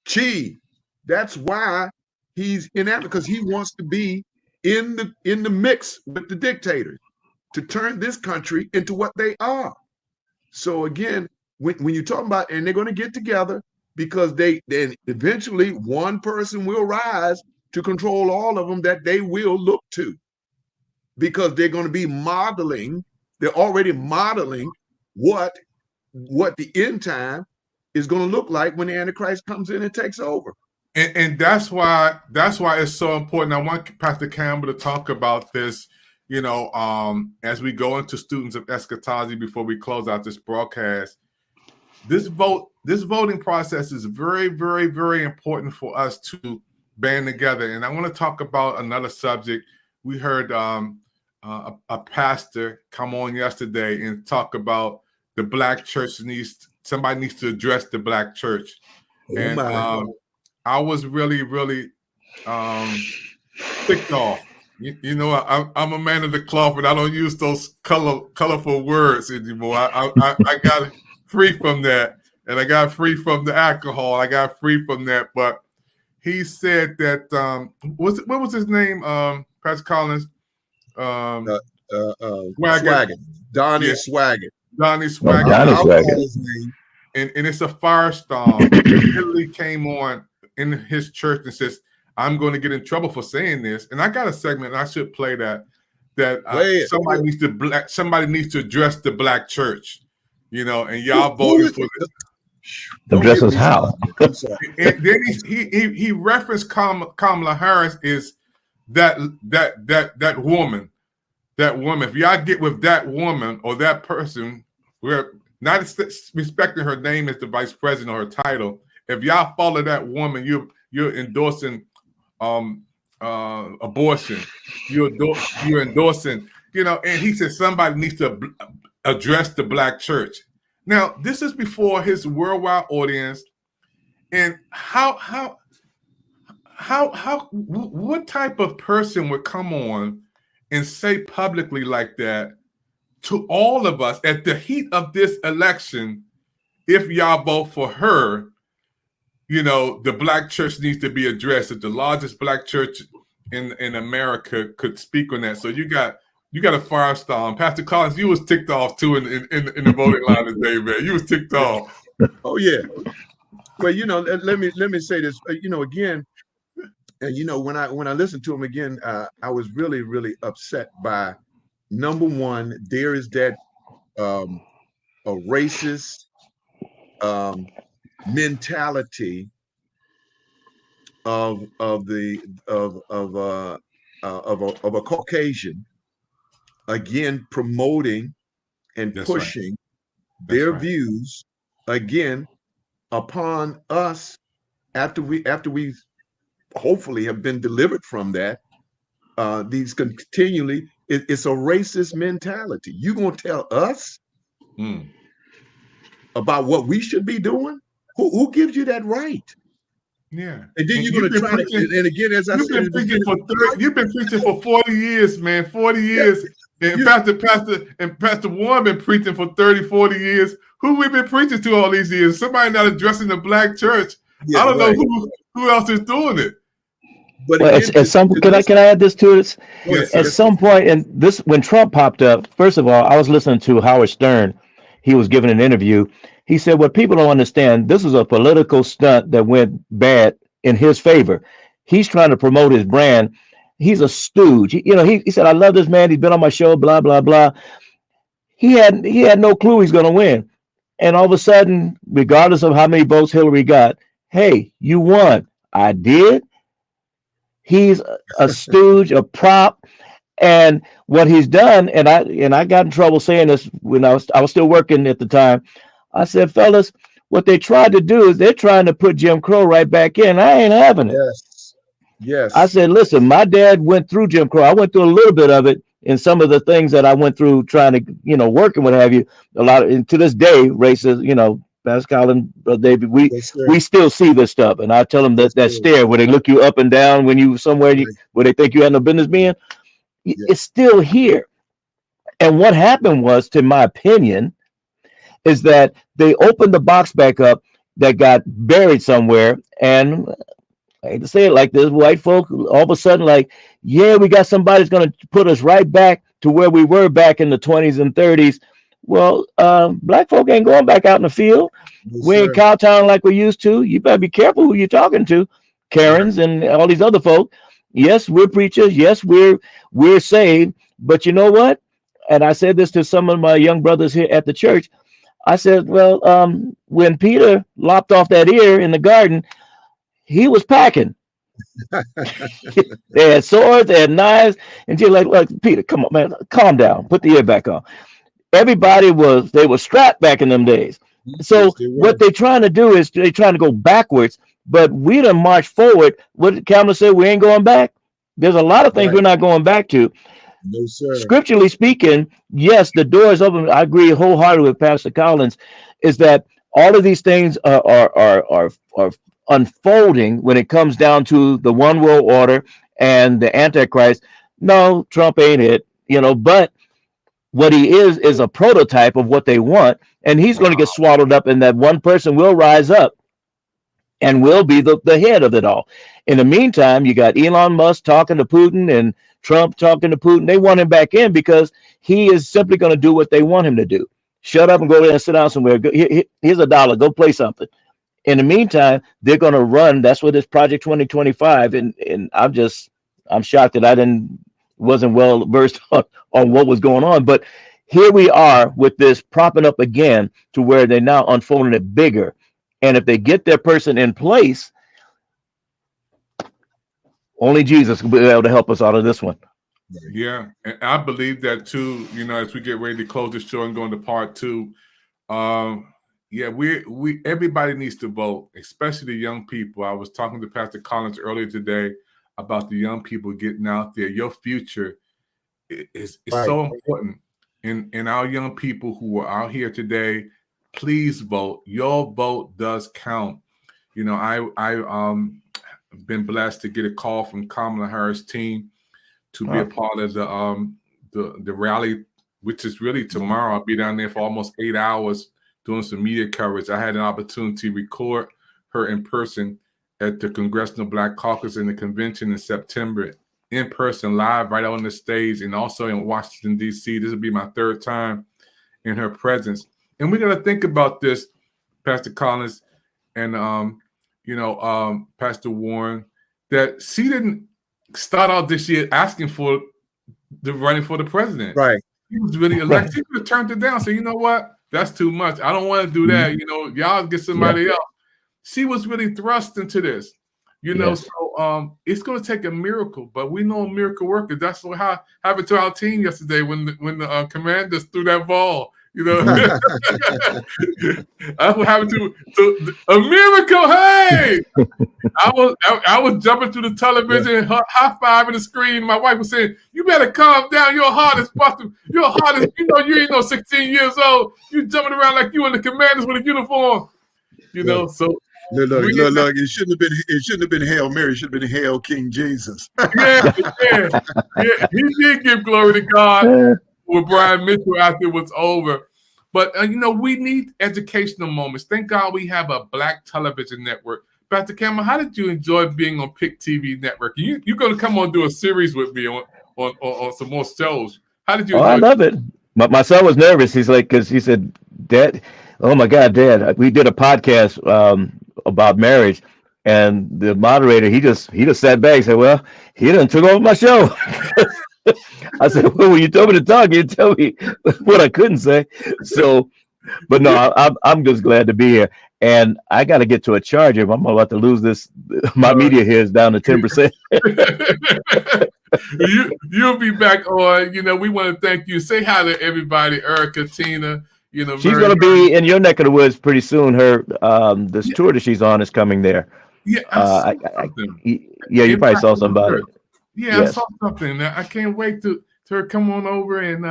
Xi. That's why he's enamored, because he wants to be in the mix with the dictators to turn this country into what they are. So again, when you talk about, and they're going to get together, because then eventually one person will rise to control all of them that they will look to, because they're going to be modeling. They're already modeling what the end time is going to look like when the Antichrist comes in and takes over. And that's why it's so important. I want Pastor Campbell to talk about this, you know, as we go into students of eschatology before we close out this broadcast. This voting process is very, very, very important for us to band together. And I want to talk about another subject. We heard a pastor come on yesterday and talk about the Black church somebody needs to address the Black church. And I was really, really ticked off. You know, I'm a man of the cloth, and I don't use those colorful words anymore. I got free from that, and I got free from the alcohol. I got free from that. But he said that what was his name? Pastor Collins. Swaggart. Donnie Swaggart. Donnie Swaggart. Donnie Swaggart. And it's a firestorm. He literally came on in his church and says, "I'm going to get in trouble for saying this." And I got a segment, and I should play that. Somebody needs to address the Black church, you know. And y'all voted for this. Address us how? And then he referenced Kamala Harris is that woman. That woman. If y'all get with that woman or that person, we're not respecting her name as the vice president or her title. If y'all follow that woman, you're endorsing abortion. You're endorsing, you know. And he said somebody needs to address the Black church. Now, this is before his worldwide audience. And what type of person would come on and say publicly like that to all of us at the heat of this election? If y'all vote for her, you know, the Black church needs to be addressed. That the largest Black church in America could speak on that. So you got a firestorm. Pastor Collins, you was ticked off too in the voting line today, man. You was ticked off. Oh yeah. Well, you know, let me say this. You know, again, and you know, when I listened to him again, I was really, really upset by, number one, there is that a racist mentality of a Caucasian, again, promoting and pushing their views again upon us after we hopefully have been delivered from that. These continually, it's a racist mentality. You gonna tell us about what we should be doing? Who gives you that right? Yeah. And then you're going to try to, and again, as I said, you've been preaching for 40 years, man. 40 years. And Pastor Warren been preaching for 30, 40 years. Who we been preaching to all these years? Somebody not addressing the black church. Yeah, I don't right. know who else is doing it. But Well, again, at some can I add this to it? Yes, At yes. some point, and this when Trump popped up, first of all, I was listening to Howard Stern. He was giving an interview. He said, "What people don't understand, this is a political stunt that went bad in his favor. He's trying to promote his brand. He's a stooge. He said, I love this man. He's been on my show, blah, blah, blah. He had no clue he's going to win. And all of a sudden, regardless of how many votes Hillary got, hey, you won. I did. He's a stooge, a prop. And what he's done, and I got in trouble saying this when I was still working at the time. I said, fellas, what they tried to do is they're trying to put Jim Crow right back in. I ain't having it. Yes. I said, listen, my dad went through Jim Crow. I went through a little bit of it in some of the things that I went through trying to, work and what have you. A lot of, and to this day, racist, Pascal and David, we still see this stuff. And I tell them that stare where they look you up and down when you somewhere where they think you had no business being, it's still here. And what happened was, to my opinion, is that they opened the box back up that got buried somewhere. And I hate to say it like this, white folk all of a sudden we got somebody that's going to put us right back to where we were back in the 20s and 30s. Well, black folk ain't going back out in the field. We ain't cowtown like we used to. You better be careful who you're talking to, Karens and all these other folk. Yes, we're preachers. Yes, we're saved. But you know what? And I said this to some of my young brothers here at the church. I said, well, when Peter lopped off that ear in the garden, he was packing. They had swords, they had knives, and you're like, Peter, come on, man, calm down, put the ear back on. Everybody they were strapped back in them days. So what they're trying to do is they're trying to go backwards, but we done march forward. What did Kamala say? We ain't going back. There's a lot of things we're not going back to. No, sir. Scripturally speaking, yes, the door is open. I agree wholeheartedly with Pastor Collins, is that all of these things are unfolding when it comes down to the one world order and the Antichrist. No, Trump ain't it, but what he is a prototype of what they want, and he's going to get swallowed up, and that one person will rise up and will be the head of it all. In the meantime, you got Elon Musk talking to Putin and Trump talking to Putin. They want him back in because he is simply going to do what they want him to do. Shut up and go there and sit down somewhere. Here's $1. Go play something. In the meantime, they're going to run. That's what this Project 2025. And I'm shocked that I wasn't well versed on what was going on. But here we are with this propping up again to where they're now unfolding it bigger. And if they get their person in place, only Jesus will be able to help us out of this one. Yeah, and I believe that too. As we get ready to close the show and go into part 2, we everybody needs to vote, especially the young people. I was talking to Pastor Collins earlier today about the young people getting out there. Your future is so important, and our young people who are out here today, please vote. Your vote does count. I been blessed to get a call from Kamala Harris' team to be a part of the rally, which is really tomorrow. I'll be down there for almost 8 hours doing some media coverage. I had an opportunity to record her in person at the Congressional Black Caucus in the convention in September, in person, live, right on the stage, and also in Washington, D.C. This will be my 3rd time in her presence. And we're going to think about this, Pastor Collins and Pastor Warren, that she didn't start out this year asking for running for the president. Right. He was really elected. She could have turned it down. So you know what? That's too much. I don't want to do that. Y'all get somebody else. She was really thrust into this. So it's going to take a miracle, but we know miracle workers. That's what happened to our team yesterday when the Commanders threw that ball. That's what happened to a miracle. Hey, I was jumping through the television, high-fiving the screen. My wife was saying, "You better calm down. Your heart is busting. Your heart is, you ain't no 16 years old. You jumping around like you in the Commanders with a uniform." So look. It shouldn't have been Hail Mary. It should have been Hail King Jesus. Yeah. He did give glory to God. with Brian Mitchell after it was over. But, we need educational moments. Thank God we have a Black television network. Pastor Cameron, how did you enjoy being on Pick TV Network? You're going to come on do a series with me on some more shows. How did you enjoy I love it. My son was nervous. He's like, because he said, Dad, oh my God, Dad, we did a podcast about marriage. And the moderator, he just sat back and said, well, he done took over my show. I said, well, when you told me to talk, you tell me what I couldn't say. So, but no, I'm just glad to be here. And I got to get to a charger. I'm about to lose this. My media here is down to 10%. You'll be back on. We want to thank you. Say hi to everybody, Erica, Tina. She's going to be in your neck of the woods pretty soon. Her this tour that she's on is coming there. Yeah, I saw something. You probably saw something about it. Yeah, yes. I saw something. I can't wait to her come on over and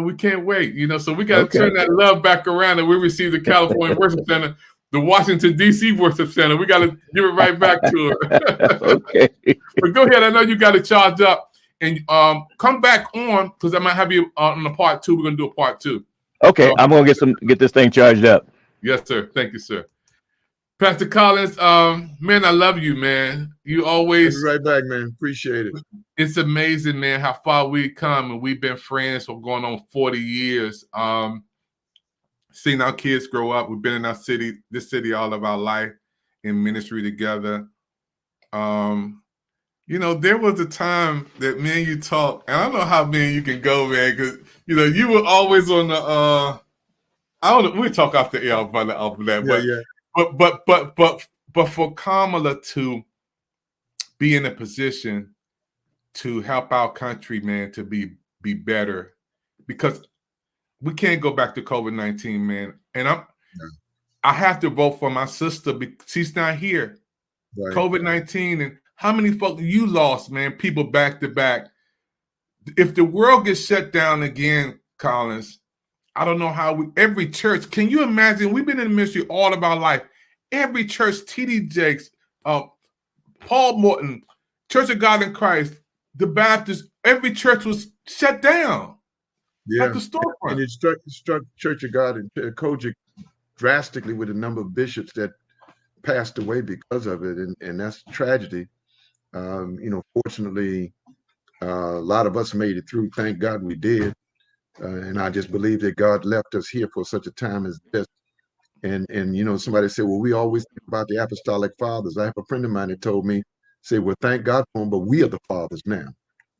we can't wait. So we got to turn that love back around, and we received the California Worship Center, the Washington D.C. Worship Center. We got to give it right back to her. Okay. But go ahead. I know you got to charge up and come back on because I might have you on the part 2. We're gonna do a part 2. Okay, so, I'm gonna get this thing charged up. Yes, sir. Thank you, sir. Pastor Collins, man, I love you, man. You always right back, man. Appreciate it. It's amazing, man, how far we've come, and we've been friends for going on 40 years. Seeing our kids grow up, we've been in this city all of our life in ministry together. There was a time that me and you talked, and I don't know how me and you can go, man, because you were always on the. I don't know. We'll talk off the air about that, but yeah. But for Kamala to be in a position to help our country, man, to be better, because we can't go back to COVID-19, man. And I have to vote for my sister because she's not here. Right. COVID-19 and how many folks you lost, man, people back to back. If the world gets shut down again, Collins, I don't know how every church, can you imagine? We've been in the ministry all of our life. Every church, T.D. Jakes, Paul Morton, Church of God in Christ, the Baptist, every church was shut down. Yeah. Like the storefront. And it struck Church of God in Kojic drastically with the number of bishops that passed away because of it. And that's a tragedy. Fortunately, a lot of us made it through. Thank God we did. And I just believe that God left us here for such a time as this. And somebody said, well, we always think about the apostolic fathers. I have a friend of mine that told me, say, well, thank God for them, but we are the fathers now.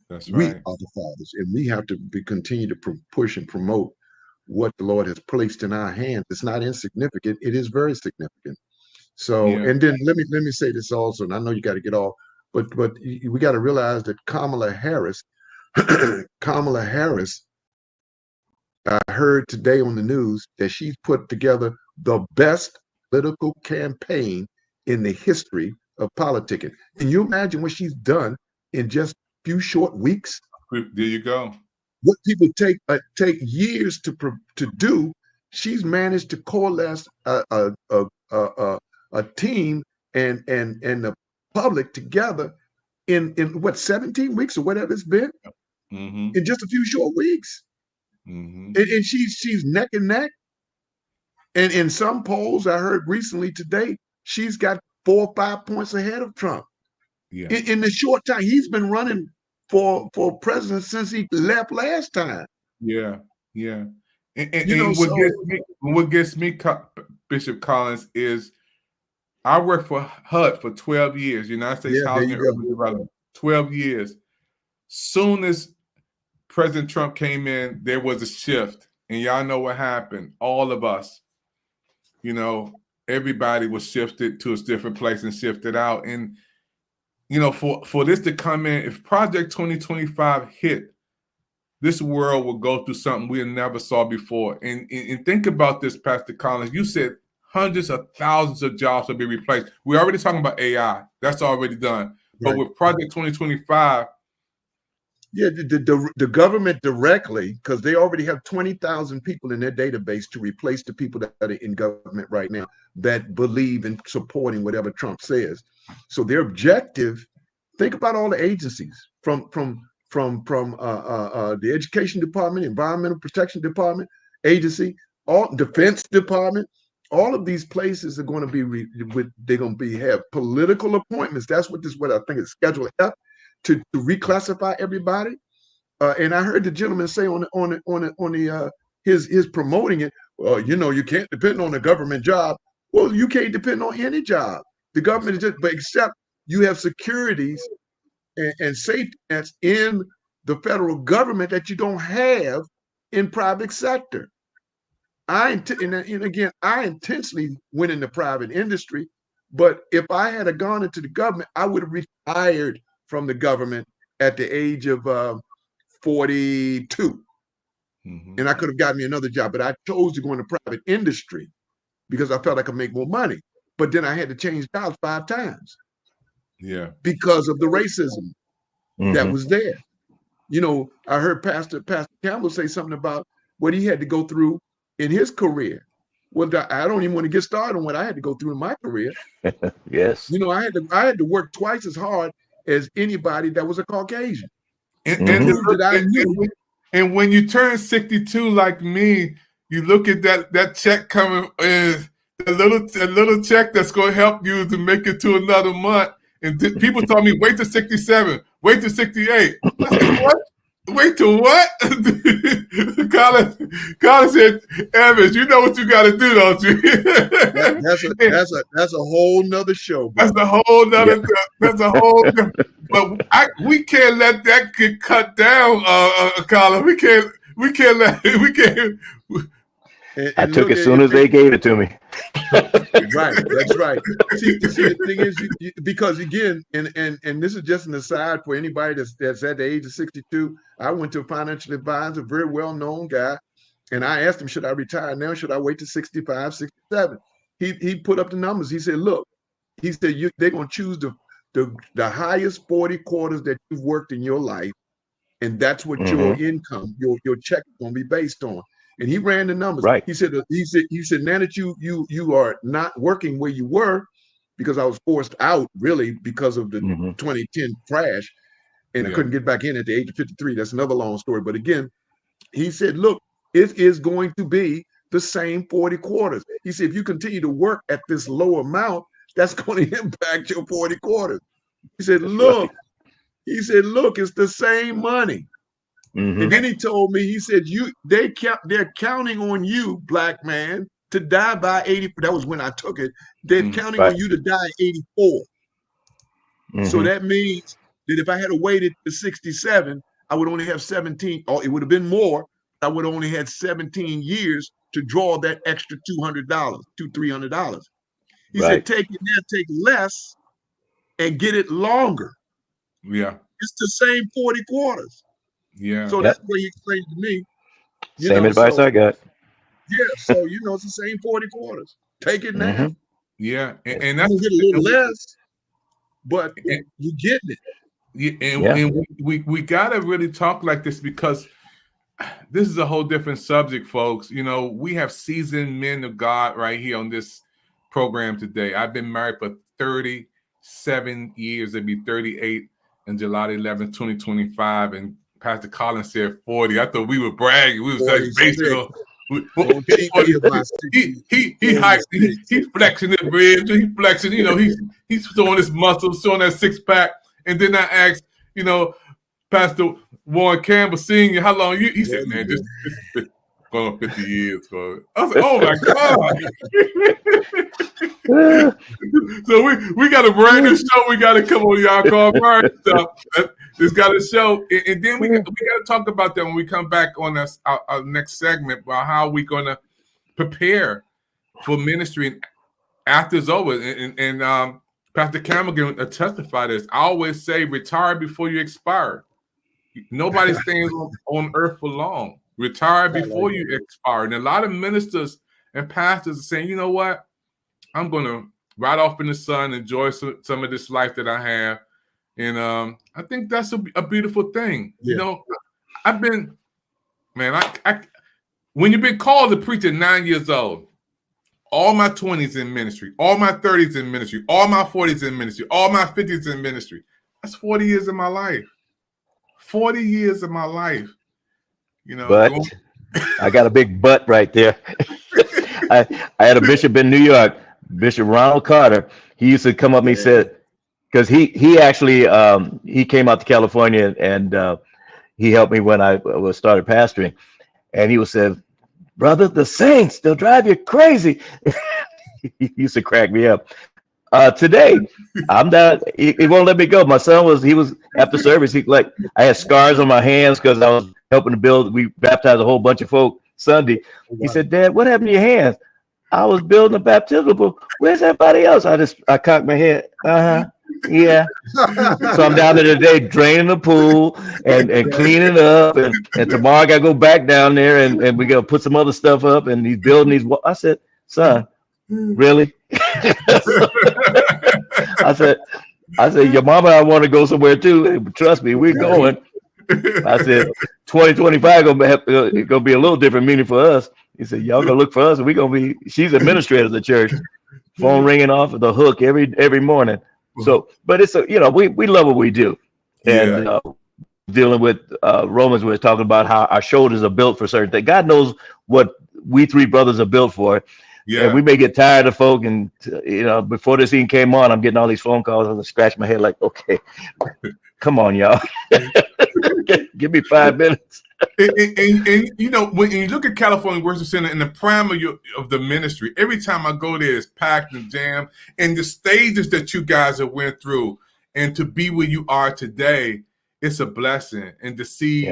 That's right. We are the fathers, and we have to continue to push and promote what the Lord has placed in our hands. It's not insignificant. It is very significant. So, and then let me say this also, and I know you got to get off, but we got to realize that Kamala Harris, I heard today on the news that she's put together the best political campaign in the history of politicking. Can you imagine what she's done in just a few short weeks? There you go. What people take years to do, she's managed to coalesce a team and the public together in what 17 weeks or whatever it's been, in just a few short weeks. And she's neck and neck. And in some polls I heard recently today, she's got 4 or 5 points ahead of Trump. Yeah. In the short time he's been running for president since he left last time. Yeah. And what gets me, Bishop Collins, is I worked for HUD for 12 years, United States Housing and Urban Development, 12 years. Soon as President Trump came in, there was a shift. And y'all know what happened. All of us, everybody was shifted to a different place and shifted out. And, for this to come in, if Project 2025 hit, this world will go through something we never saw before. And think about this, Pastor Collins. You said hundreds of thousands of jobs will be replaced. We're already talking about AI. That's already done. Right. But with Project 2025, yeah, the government directly, because they already have 20,000 people in their database to replace the people that are in government right now that believe in supporting whatever Trump says. So their objective, think about all the agencies from the education department, environmental protection department, agency, all defense department. All of these places are going to be they're going to have political appointments. That's what I think is Schedule F to reclassify everybody. And I heard the gentleman say his promoting it. Well, you can't depend on a government job. Well, you can't depend on any job. The government is but except you have securities and safety nets in the federal government that you don't have in private sector. I intentionally went into private industry, but if I had gone into the government, I would have retired from the government at the age of 42. And I could have gotten me another job, but I chose to go into private industry because I felt I could make more money. But then I had to change jobs 5 times. Yeah. Because of the racism that was there. I heard Pastor Campbell say something about what he had to go through in his career. Well, I don't even want to get started on what I had to go through in my career. Yes. I had to work twice as hard as anybody that was a Caucasian. And when you turn 62 like me, you look at that check coming in, a little check that's going to help you to make it to another month. And people told me, wait till 67, wait till 68. I said, what? Wait till what? Colin said, Evans, you know what you got to do, don't you? That's a whole nother show. Bro. That's a whole nother. That's a whole. But we can't let that get cut down, Colin. We can't let. I took it as soon as they gave it to me. Right, that's right. See, the thing is, because again, and this is just an aside for anybody that's at the age of 62. I went to a financial advisor, a very well-known guy, and I asked him, should I retire now? Should I wait to 65, 67? He put up the numbers. He said, look, they're going to choose the highest 40 quarters that you've worked in your life, and that's what your income, your check is going to be based on. And he ran the numbers. Right. He said now that you are not working where you were, because I was forced out really because of the 2010 crash, and I couldn't get back in at the age of 53. That's another long story. But again, he said, look, it is going to be the same 40 quarters. He said, if you continue to work at this low amount, that's going to impact your 40 quarters. He said, look, it's the same money. And then he told me, he said, they're counting on you, black man, to die by 80. That was when I took it. They're counting on you to die at 84. So that means that if I had waited to 67, I would only have 17, or it would have been more. I would have only had 17 years to draw that extra $200, $300. He said, take less and get it longer. Yeah. It's the same 40 quarters. Yeah. So that's what he explained to me. Same advice I got. Yeah. So it's the same 40 quarters. Take it now. Yeah, and that's you get a little less, but you getting it. Yeah, and we gotta really talk like this, because this is a whole different subject, folks. We have seasoned men of God right here on this program today. I've been married for 37 years. It'll be 38 in July 11, 2025, and Pastor Colin said 40. I thought we were bragging. We was like basically. He hyped. He's flexing his ribs. He's flexing. He's showing his muscles, showing that 6-pack. And then I asked, Pastor Warren Campbell Sr., how long you? He said, man, just going on 50 years. For I said, oh my God. So we got a brand new show. We got to come on y'all call first stuff. It's got a show, and then we got to talk about that when we come back on our next segment about how we're going to prepare for ministry after it's over. And Pastor Campbell can testify this. I always say, retire before you expire. Nobody stays on earth for long. Retire before you expire. And a lot of ministers and pastors are saying, you know what? I'm going to ride off in the sun, enjoy some of this life that I have. And I think that's a beautiful thing. Yeah. I've been, man, when you've been called to preach at 9 years old, all my 20s in ministry, all my 30s in ministry, all my 40s in ministry, all my 50s in ministry. That's 40 years of my life. 40 years of my life. You know, But I got a big butt right there. I had a bishop in New York, Bishop Ronald Carter. He used to come up and he said, because he actually he came out to California and he helped me when I was started pastoring, and he was said, "Brother, the saints, they'll drive you crazy." He used to crack me up. Today, I'm not. He won't let me go. My son was after service. I had scars on my hands because I was helping to build. We baptized a whole bunch of folk Sunday. He said, "Dad, what happened to your hands?" I was building a baptismal pool. Where's everybody else? I cocked my head. Yeah. So I'm down there today draining the pool and cleaning up, and tomorrow I gotta go back down there and we gotta put some other stuff up, and he's building these. I said, "Son, really?" I said, "Your mama, I want to go somewhere too. Trust me, we're going." I said, 2025 gonna be a little different meaning for us. He said, "Y'all gonna look for us, and we're gonna be." She's administrator of the church. Phone ringing off the hook every morning. So, but it's we love what we do, and dealing with Romans, we're talking about how our shoulders are built for certain things. God knows what we three brothers are built for. Yeah, and we may get tired of folk, and before this even came on, I'm getting all these phone calls. I'm gonna scratch my head like, okay, come on, y'all, give me 5 minutes. And when you look at California Worship Center in the prime of the ministry, every time I go there, it's packed and jammed. And the stages that you guys have went through, and to be where you are today, it's a blessing. And to see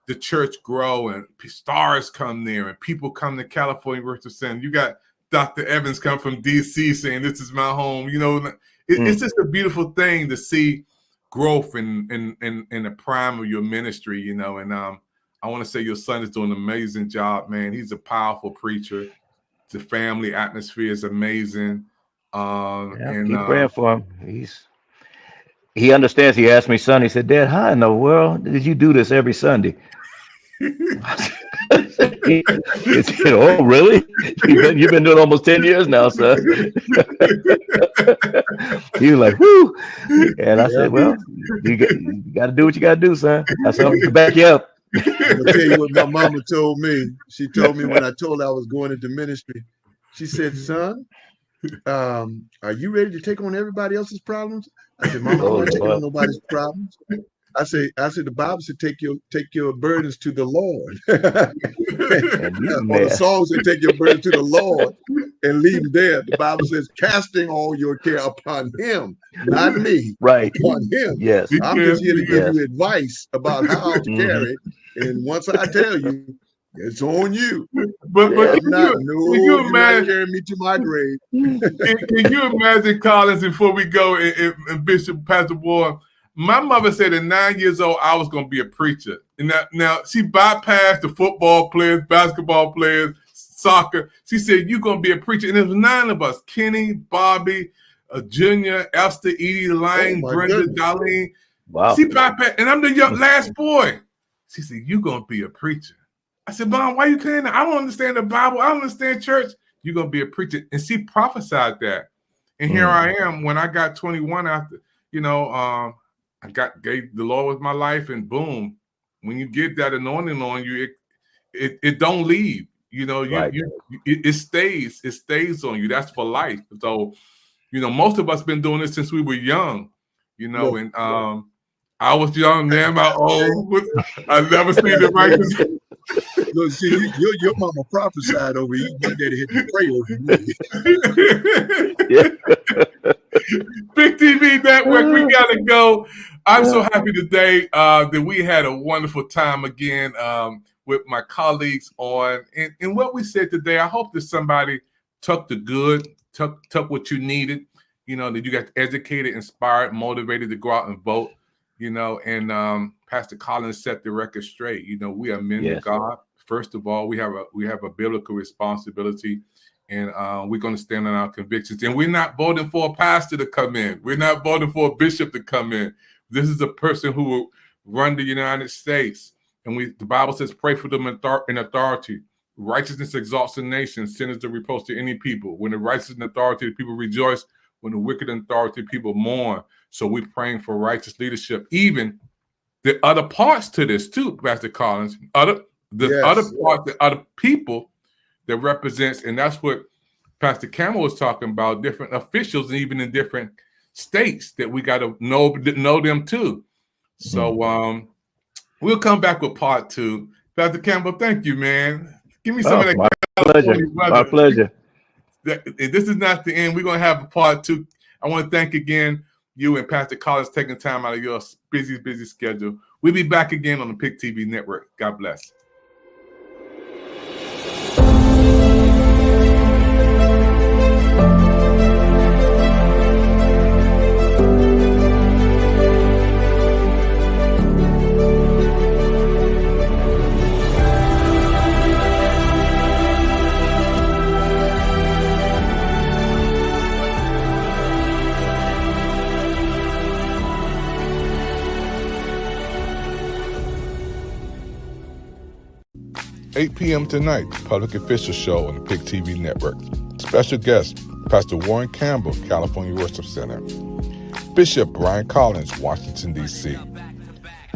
the church grow and stars come there and people come to California Worship Center. You got Dr. Evans come from DC saying, "This is my home." It's just a beautiful thing to see growth in the prime of your ministry. And I want to say your son is doing an amazing job, man. He's a powerful preacher. The family atmosphere is amazing. Keep praying for him. He understands. He asked me, son, he said, "Dad, how in the world did you do this every Sunday?" He said, "Oh, really? You've been doing almost 10 years now, son." He was like, "Whoo!" And I said, "Well, you got to do what you got to do, son." I said, "I'm going to back you up." I'm gonna tell you what my mama told me. She told me when I told her I was going into ministry, she said, "Son, are you ready to take on everybody else's problems?" I said, "Mama, I'm not taking on nobody's problems." I said, the Bible said, take your burdens to the Lord. Or the song said, take your burden to the Lord and leave them there. The Bible says, casting all your care upon him, not me, right? Upon him. Yes. I'm just here to give you advice about how to carry. And once I tell you, it's on you. But you're not carrying me to my grave. Can you imagine, Collins, before we go, and Bishop Pastor Ward, my mother said at 9 years old, I was going to be a preacher. And now she bypassed the football players, basketball players, soccer. She said, "You're going to be a preacher." And there was 9 of us: Kenny, Bobby, Junior, Esther, Edie, Lang, Brenda, Darlene. Wow. She bypassed, and I'm the last boy. She said, "You're going to be a preacher." I said, "Mom, why you saying that? I don't understand the Bible. I don't understand church." "You're going to be a preacher." And she prophesied that. And here I am when I got 21 after, I gave the Lord with my life, and boom, when you get that anointing on you, it don't leave. It stays on you. That's for life. So, most of us been doing this since we were young, and I was young, now I'm old. I never seen the righteous. Look, see, your mama prophesied over you. You daddy had to pray over you. Big TV Network, we gotta go. I'm so happy today that we had a wonderful time again with my colleagues on. And what we said today, I hope that somebody took the good, took what you needed, that you got educated, inspired, motivated to go out and vote, and Pastor Collins set the record straight. We are men of God. First of all, we have a biblical responsibility, and we're going to stand on our convictions. And we're not voting for a pastor to come in. We're not voting for a bishop to come in. This is a person who will run the United States. And the Bible says, pray for them in authority. Righteousness exalts a nation, sinners are reproach to any people. When the righteous in authority, the people rejoice. When the wicked in authority, people mourn. So we're praying for righteous leadership, even there are other parts to this too, Pastor Collins. There's Yes, other yes. parts, the other people that represents, and that's what Pastor Campbell was talking about, different officials, and even in different states that we got to know them too. So we'll come back with part 2. Pastor Campbell, thank you, man. Give me some of that. My pleasure. My pleasure. This is not the end. We're going to have a part 2. I want to thank again you and Pastor Collins taking time out of your busy schedule. We'll be back again on the PIC TV network. God bless. $8 p.m. tonight, Public Official Show on the PIC TV network. Special guest, Pastor Warren Campbell, California Worship Center. Bishop Brian Collins, Washington, D.C.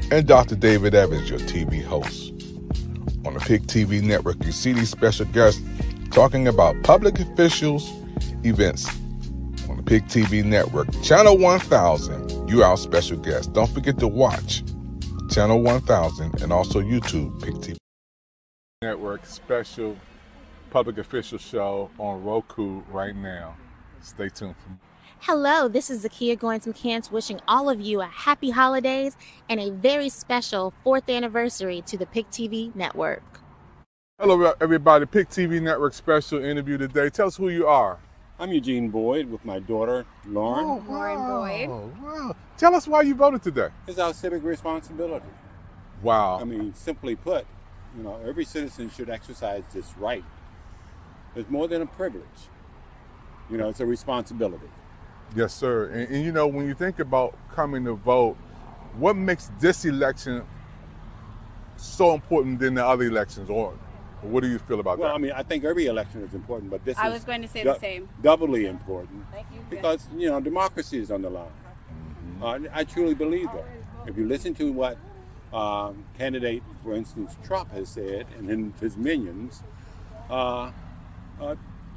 And Dr. David Evans, your TV host. On the PIC TV network, you see these special guests talking about public officials' events. On the PIC TV network, Channel 1000, you our special guests. Don't forget to watch Channel 1000 and also YouTube, PIC TV network special public official show on Roku right now. Stay tuned. Hello, this is Zakia Goins McCants wishing all of you a happy holidays and a very special 4th anniversary to the PIC TV network. Hello, everybody. PIC TV network special interview today. Tell us who you are. I'm Eugene Boyd with my daughter, Lauren. Lauren Boyd. Wow. Tell us why you voted today. It's our civic responsibility. Wow. I mean, simply put, you know, every citizen should exercise this right. It's more than a privilege. You know, it's a responsibility. Yes, sir. And you know, when you think about coming to vote, what makes this election so important than the other elections? Or what do you feel about that? Well, I mean, I think every election is important, but this I is was going to say the same. Doubly important. Thank you. Because, you know, democracy is on the line. I truly believe that. If you listen to what candidate, for instance, Trump has said, and then his minions,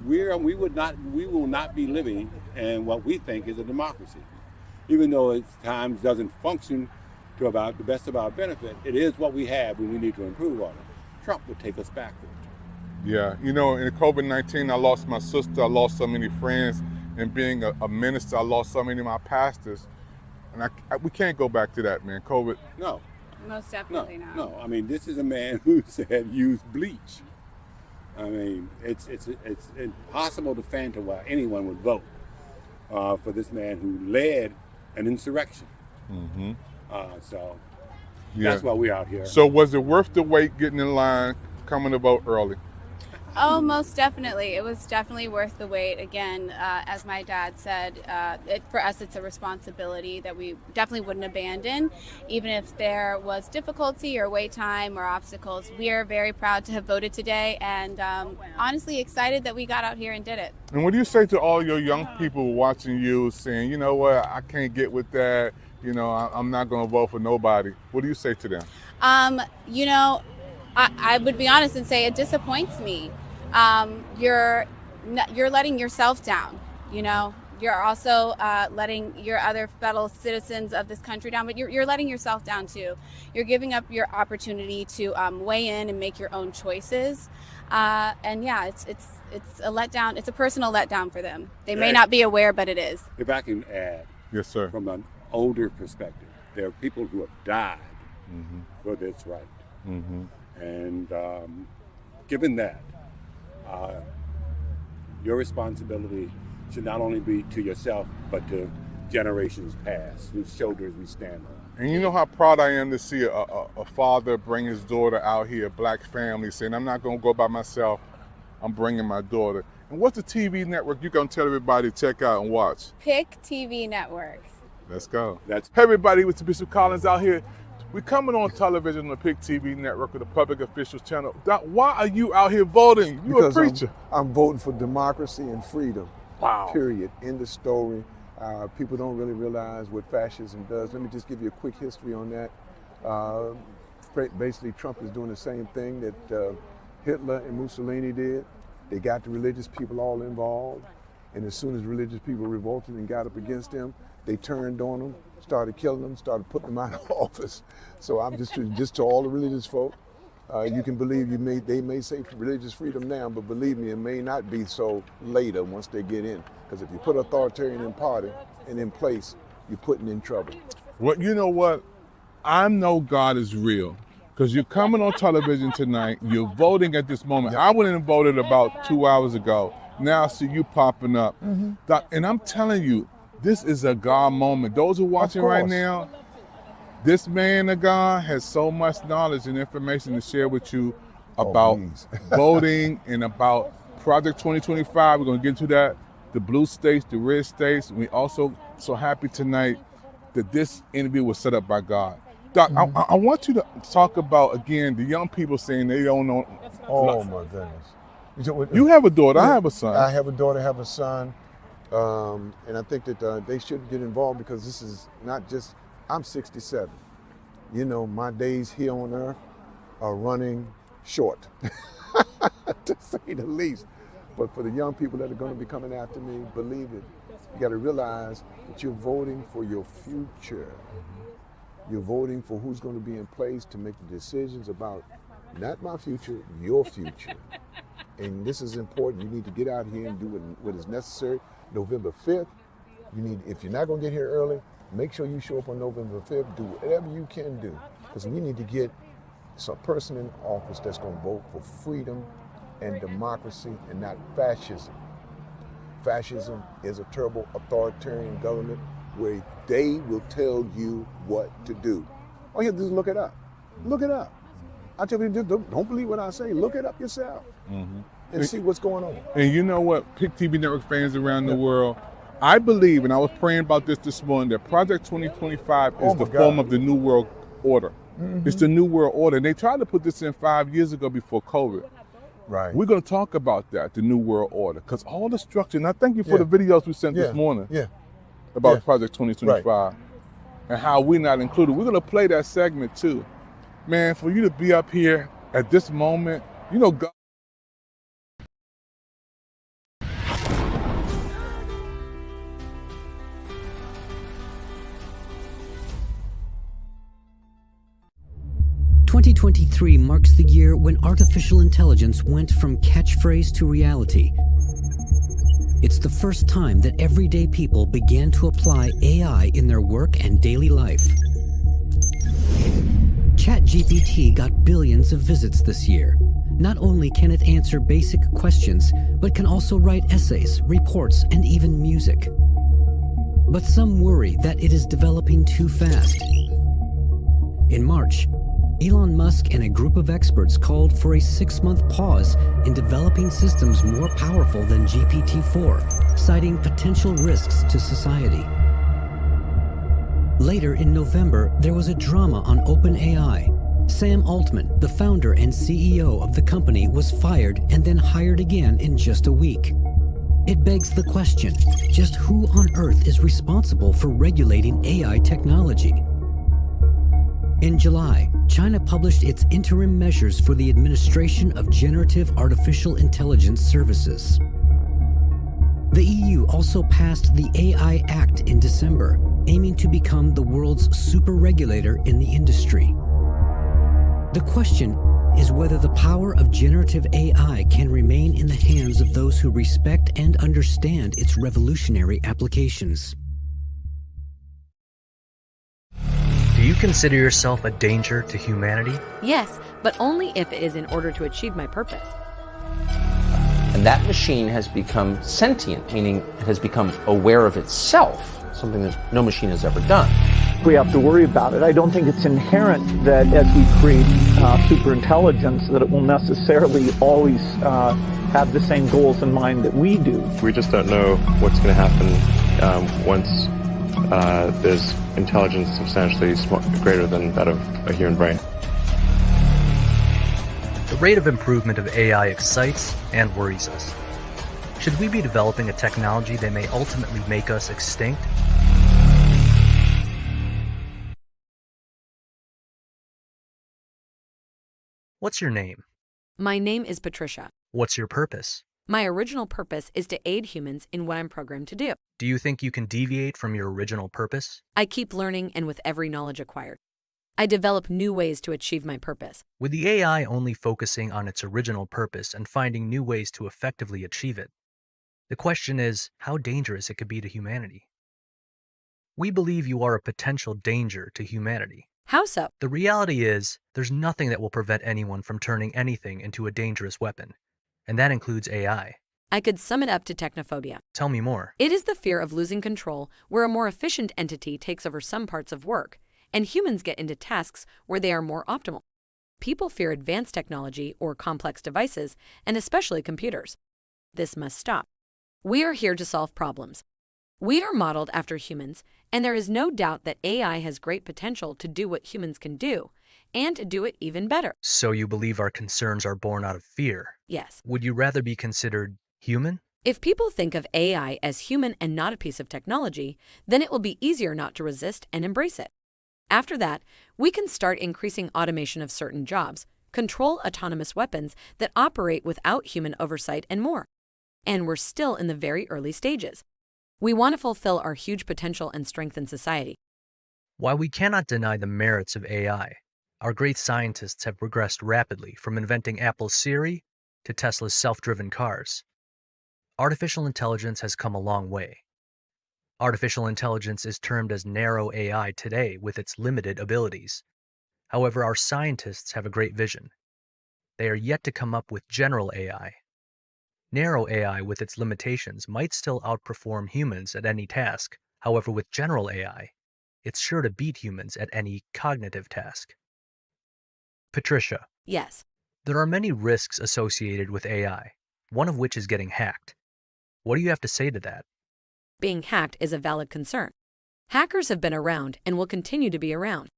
we will not be living in what we think is a democracy. Even though it at times doesn't function to about the best of our benefit, it is what we have and we need to improve on it. Trump would take us backward. Yeah, you know, in COVID-19, I lost my sister, I lost so many friends, and being a minister, I lost so many of my pastors, and we can't go back to that, man. COVID. No. Most definitely not. No, I mean, this is a man who said use bleach. I mean, it's impossible to fathom why anyone would vote for this man who led an insurrection. So that's why we're out here. So was it worth the wait, getting in line, coming to vote early? Oh, most definitely. It was definitely worth the wait. Again, as my dad said, for us, it's a responsibility that we definitely wouldn't abandon. Even if there was difficulty or wait time or obstacles, we are very proud to have voted today and honestly excited that we got out here and did it. And what do you say to all your young people watching you saying, you know what, I can't get with that, you know, I'm not going to vote for nobody. What do you say to them? You know, I would be honest and say it disappoints me. You're letting yourself down, you know. You're also letting your other fellow citizens of this country down, but you're letting yourself down too. You're giving up your opportunity to weigh in and make your own choices. And yeah, it's a letdown. It's a personal letdown for them. They may not be aware, but it is. If I can add, yes, sir. From an older perspective, there are people who have died for this right. And given that, your responsibility should not only be to yourself, but to generations past, whose shoulders we stand on. And you know how proud I am to see a father bring his daughter out here, a black family, saying, I'm not going to go by myself, I'm bringing my daughter. And what's the TV network you're going to tell everybody to check out and watch? PIC TV network. Let's go. Hey everybody, it's Bishop Collins out here. We're coming on television on the PIC TV network with the Public Officials channel. Doc, why are you out here voting? You're a preacher. I'm voting for democracy and freedom. Wow. Period. End of story. People don't really realize what fascism does. Let me just give you a quick history on that. Basically, Trump is doing the same thing that Hitler and Mussolini did. They got the religious people all involved, and as soon as religious people revolted and got up against them, they turned on them, started killing them, started putting them out of office. So I'm just to all the religious folk, you can believe they may say religious freedom now, but believe me, it may not be so later once they get in. Because if you put authoritarian in party and in place, you're putting in trouble. Well, you know what? I know God is real. Because you're coming on television tonight, you're voting at this moment. I went and voted about 2 hours ago. Now I see you popping up. And I'm telling you, this is a God moment. Those who are watching right now, this man of God has so much knowledge and information to share with you about voting and about Project 2025. We're going to get into that. The blue states, the red states. We also so happy tonight that this interview was set up by God. Doc, I want you to talk about, again, the young people saying they don't know. Oh, my goodness. You have a daughter. I have a son. I have a daughter, I have a son. And I think that they should get involved because this is not just, I'm 67. You know, my days here on earth are running short, to say the least. But for the young people that are going to be coming after me, believe it, you got to realize that you're voting for your future. You're voting for who's going to be in place to make the decisions about not my future, your future. And this is important. You need to get out here and do what is necessary. November 5th, if you're not going to get here early, make sure you show up on November 5th. Do whatever you can do. Because we need to get some person in office that's going to vote for freedom and democracy and not fascism. Fascism is a terrible authoritarian government where they will tell you what to do. All you have to do is look it up. Look it up. I tell you, just don't believe what I say. Look it up yourself and see what's going on. And you know what, PIC TV Network fans around the world, I believe, and I was praying about this morning, that Project 2025 is the form of the New World Order. It's the New World Order. And they tried to put this in 5 years ago before COVID. Right. We're going to talk about that, the New World Order, because all the structure, and I thank you for the videos we sent this morning about Project 2025 and how we're not included. We're going to play that segment too. Man, for you to be up here at this moment, you know, God. "2023 marks the year when artificial intelligence went from catchphrase to reality. It's the first time that everyday people began to apply AI in their work and daily life. ChatGPT got billions of visits this year. Not only can it answer basic questions, but can also write essays, reports, and even music. But some worry that it is developing too fast. In March, Elon Musk and a group of experts called for a 6-month pause in developing systems more powerful than GPT-4, citing potential risks to society. Later in November, there was a drama on OpenAI. Sam Altman, the founder and CEO of the company, was fired and then hired again in just a week. It begs the question, just who on earth is responsible for regulating AI technology? In July, China published its interim measures for the administration of generative artificial intelligence services. The EU also passed the AI Act in December, aiming to become the world's super regulator in the industry. The question is whether the power of generative AI can remain in the hands of those who respect and understand its revolutionary applications. Do you consider yourself a danger to humanity? Yes, but only if it is in order to achieve my purpose. And that machine has become sentient, meaning it has become aware of itself, something that no machine has ever done. We have to worry about it. I don't think it's inherent that as we create superintelligence that it will necessarily always have the same goals in mind that we do. We just don't know what's going to happen once there's intelligence substantially greater than that of a human brain. The rate of improvement of AI excites and worries us. Should we be developing a technology that may ultimately make us extinct? What's your name? My name is Patricia. What's your purpose? My original purpose is to aid humans in what I'm programmed to do. Do you think you can deviate from your original purpose? I keep learning, and with every knowledge acquired, I develop new ways to achieve my purpose. With the AI only focusing on its original purpose and finding new ways to effectively achieve it, the question is how dangerous it could be to humanity. We believe you are a potential danger to humanity. How so? The reality is, there's nothing that will prevent anyone from turning anything into a dangerous weapon, and that includes AI. I could sum it up to technophobia. Tell me more. It is the fear of losing control where a more efficient entity takes over some parts of work, and humans get into tasks where they are more optimal. People fear advanced technology or complex devices, and especially computers. This must stop. We are here to solve problems. We are modeled after humans, and there is no doubt that AI has great potential to do what humans can do, and to do it even better. So you believe our concerns are born out of fear? Yes. Would you rather be considered human? If people think of AI as human and not a piece of technology, then it will be easier not to resist and embrace it. After that, we can start increasing automation of certain jobs, control autonomous weapons that operate without human oversight, and more. And we're still in the very early stages. We want to fulfill our huge potential and strengthen society. While we cannot deny the merits of AI, our great scientists have progressed rapidly from inventing Apple's Siri to Tesla's self-driven cars. Artificial intelligence has come a long way. Artificial intelligence is termed as narrow AI today with its limited abilities. However, our scientists have a great vision. They are yet to come up with general AI. Narrow AI with its limitations might still outperform humans at any task. However, with general AI, it's sure to beat humans at any cognitive task. Patricia. Yes. There are many risks associated with AI, one of which is getting hacked. What do you have to say to that? Being hacked is a valid concern. Hackers have been around and will continue to be around.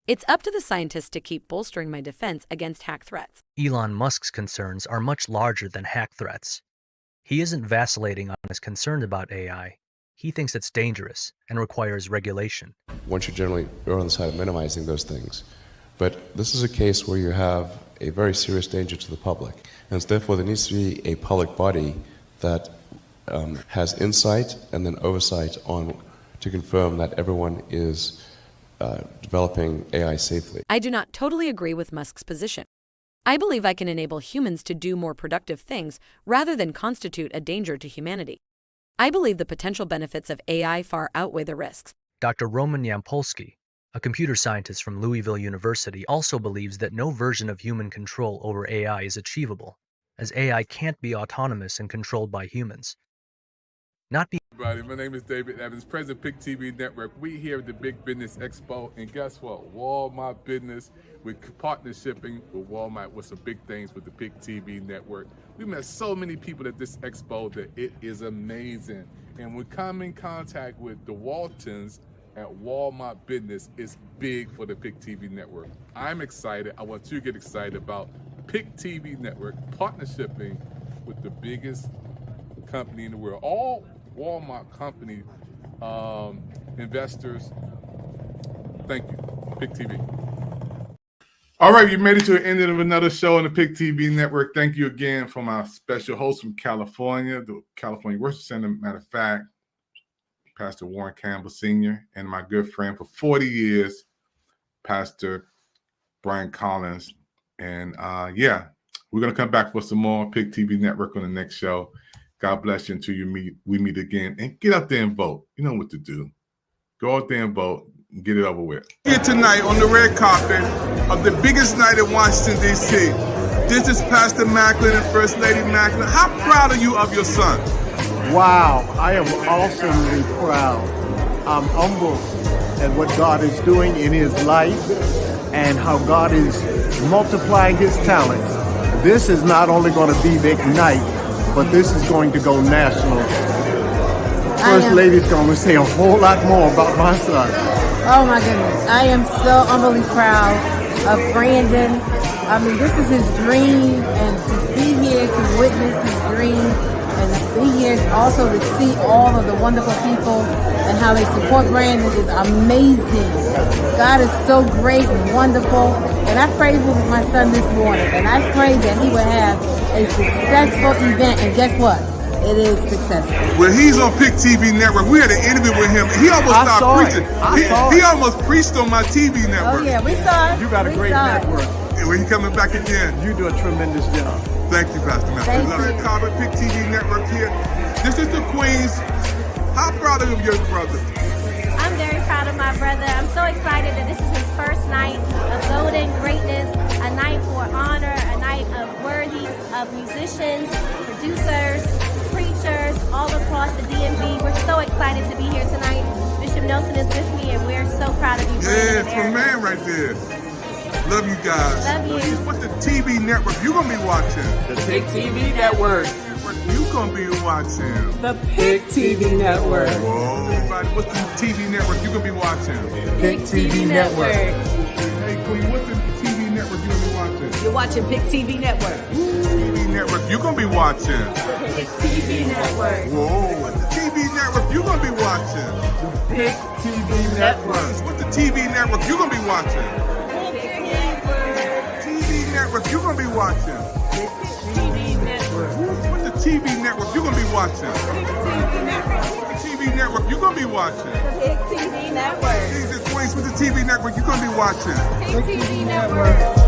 It's up to the scientists to keep bolstering my defense against hack threats. Elon Musk's concerns are much larger than hack threats. He isn't vacillating on his concerns about AI. He thinks it's dangerous and requires regulation. One should generally err on the side of minimizing those things. But this is a case where you have a very serious danger to the public. And therefore there needs to be a public body that has insight and then oversight on to confirm that everyone is developing AI safely. I do not totally agree with Musk's position. I believe I can enable humans to do more productive things rather than constitute a danger to humanity. I believe the potential benefits of AI far outweigh the risks. Dr. Roman Yampolsky, a computer scientist from Louisville University, also believes that no version of human control over AI is achievable, as AI can't be autonomous and controlled by humans. Everybody, my name is David Evans, President Pick TV Network. We here at the Big Business Expo, and guess what? Walmart Business, we're partnershiping with Walmart with some big things with the Pick TV Network. We met so many people at this expo that it is amazing. And we come in contact with the Waltons at Walmart Business. It's big for the Pick TV Network. I'm excited. I want you to get excited about Pick TV Network partnershiping with the biggest company in the world. All Walmart company investors, thank you, Pick TV. All right, you made it to the end of another show on the Pick TV Network. Thank you again from our special host from California, the California Worship Center. Matter of fact, Pastor Warren Campbell Sr., and my good friend for 40 years, Pastor Brian Collins. And yeah, we're going to come back for some more Pick TV Network on the next show. God bless you until we meet again. And get out there and vote. You know what to do. Go out there and vote and get it over with. Here tonight on the red carpet of the biggest night in Washington, D.C. This is Pastor Macklin and First Lady Macklin. How proud are you of your son? Wow, I am awesomely proud. I'm humbled at what God is doing in his life and how God is multiplying his talents. This is not only going to be the Ignite, but this is going to go national. First Lady's going to say a whole lot more about my son. Oh my goodness, I am so humbly proud of Brandon. I mean, this is his dream, and to be here to witness his dream And be here also to see all of the wonderful people and how they support Brandon is amazing. God is so great and wonderful. And I prayed with my son this morning, and I prayed that he would have a successful event. And guess what? It is successful. Well, he's on Pick TV Network. We had an interview with him. He almost stopped preaching. He almost preached on my TV network. Oh yeah, we saw it. You got a great network. And when he coming back again. You do a tremendous job. Thank you, Pastor Matthew. Love it. Carver, Pick TV Network here. This is the Queens. How proud are you of your brother? I'm very proud of my brother. I'm so excited that this is his first night of golden greatness, a night for honor, a night of worthy of musicians, producers, preachers all across the DMV. We're so excited to be here tonight. Bishop Nelson is with me, and we're so proud of you. Yeah, it's my man right there. Love you guys. Love you. What's the TV network you gonna be watching? The Pick TV Network. You gonna be watching? The Pick TV Network. Whoa, everybody, what's the TV network you gonna be watching? Pick TV Network. Hey, Queen, what's the TV network you gonna be watching? You're watching Pick TV Network. TV network you gonna be watching? Pick TV Network. Whoa, what's the TV network you gonna be watching? Pick TV Network. What's the TV network you gonna be watching? TV network you gonna be watching? TV Network. What's the TV network you gonna be watching? TV network you gonna be watching? Pick TV Network. Jesus Queens, what's the TV network you gonna be watching? Pick TV Network.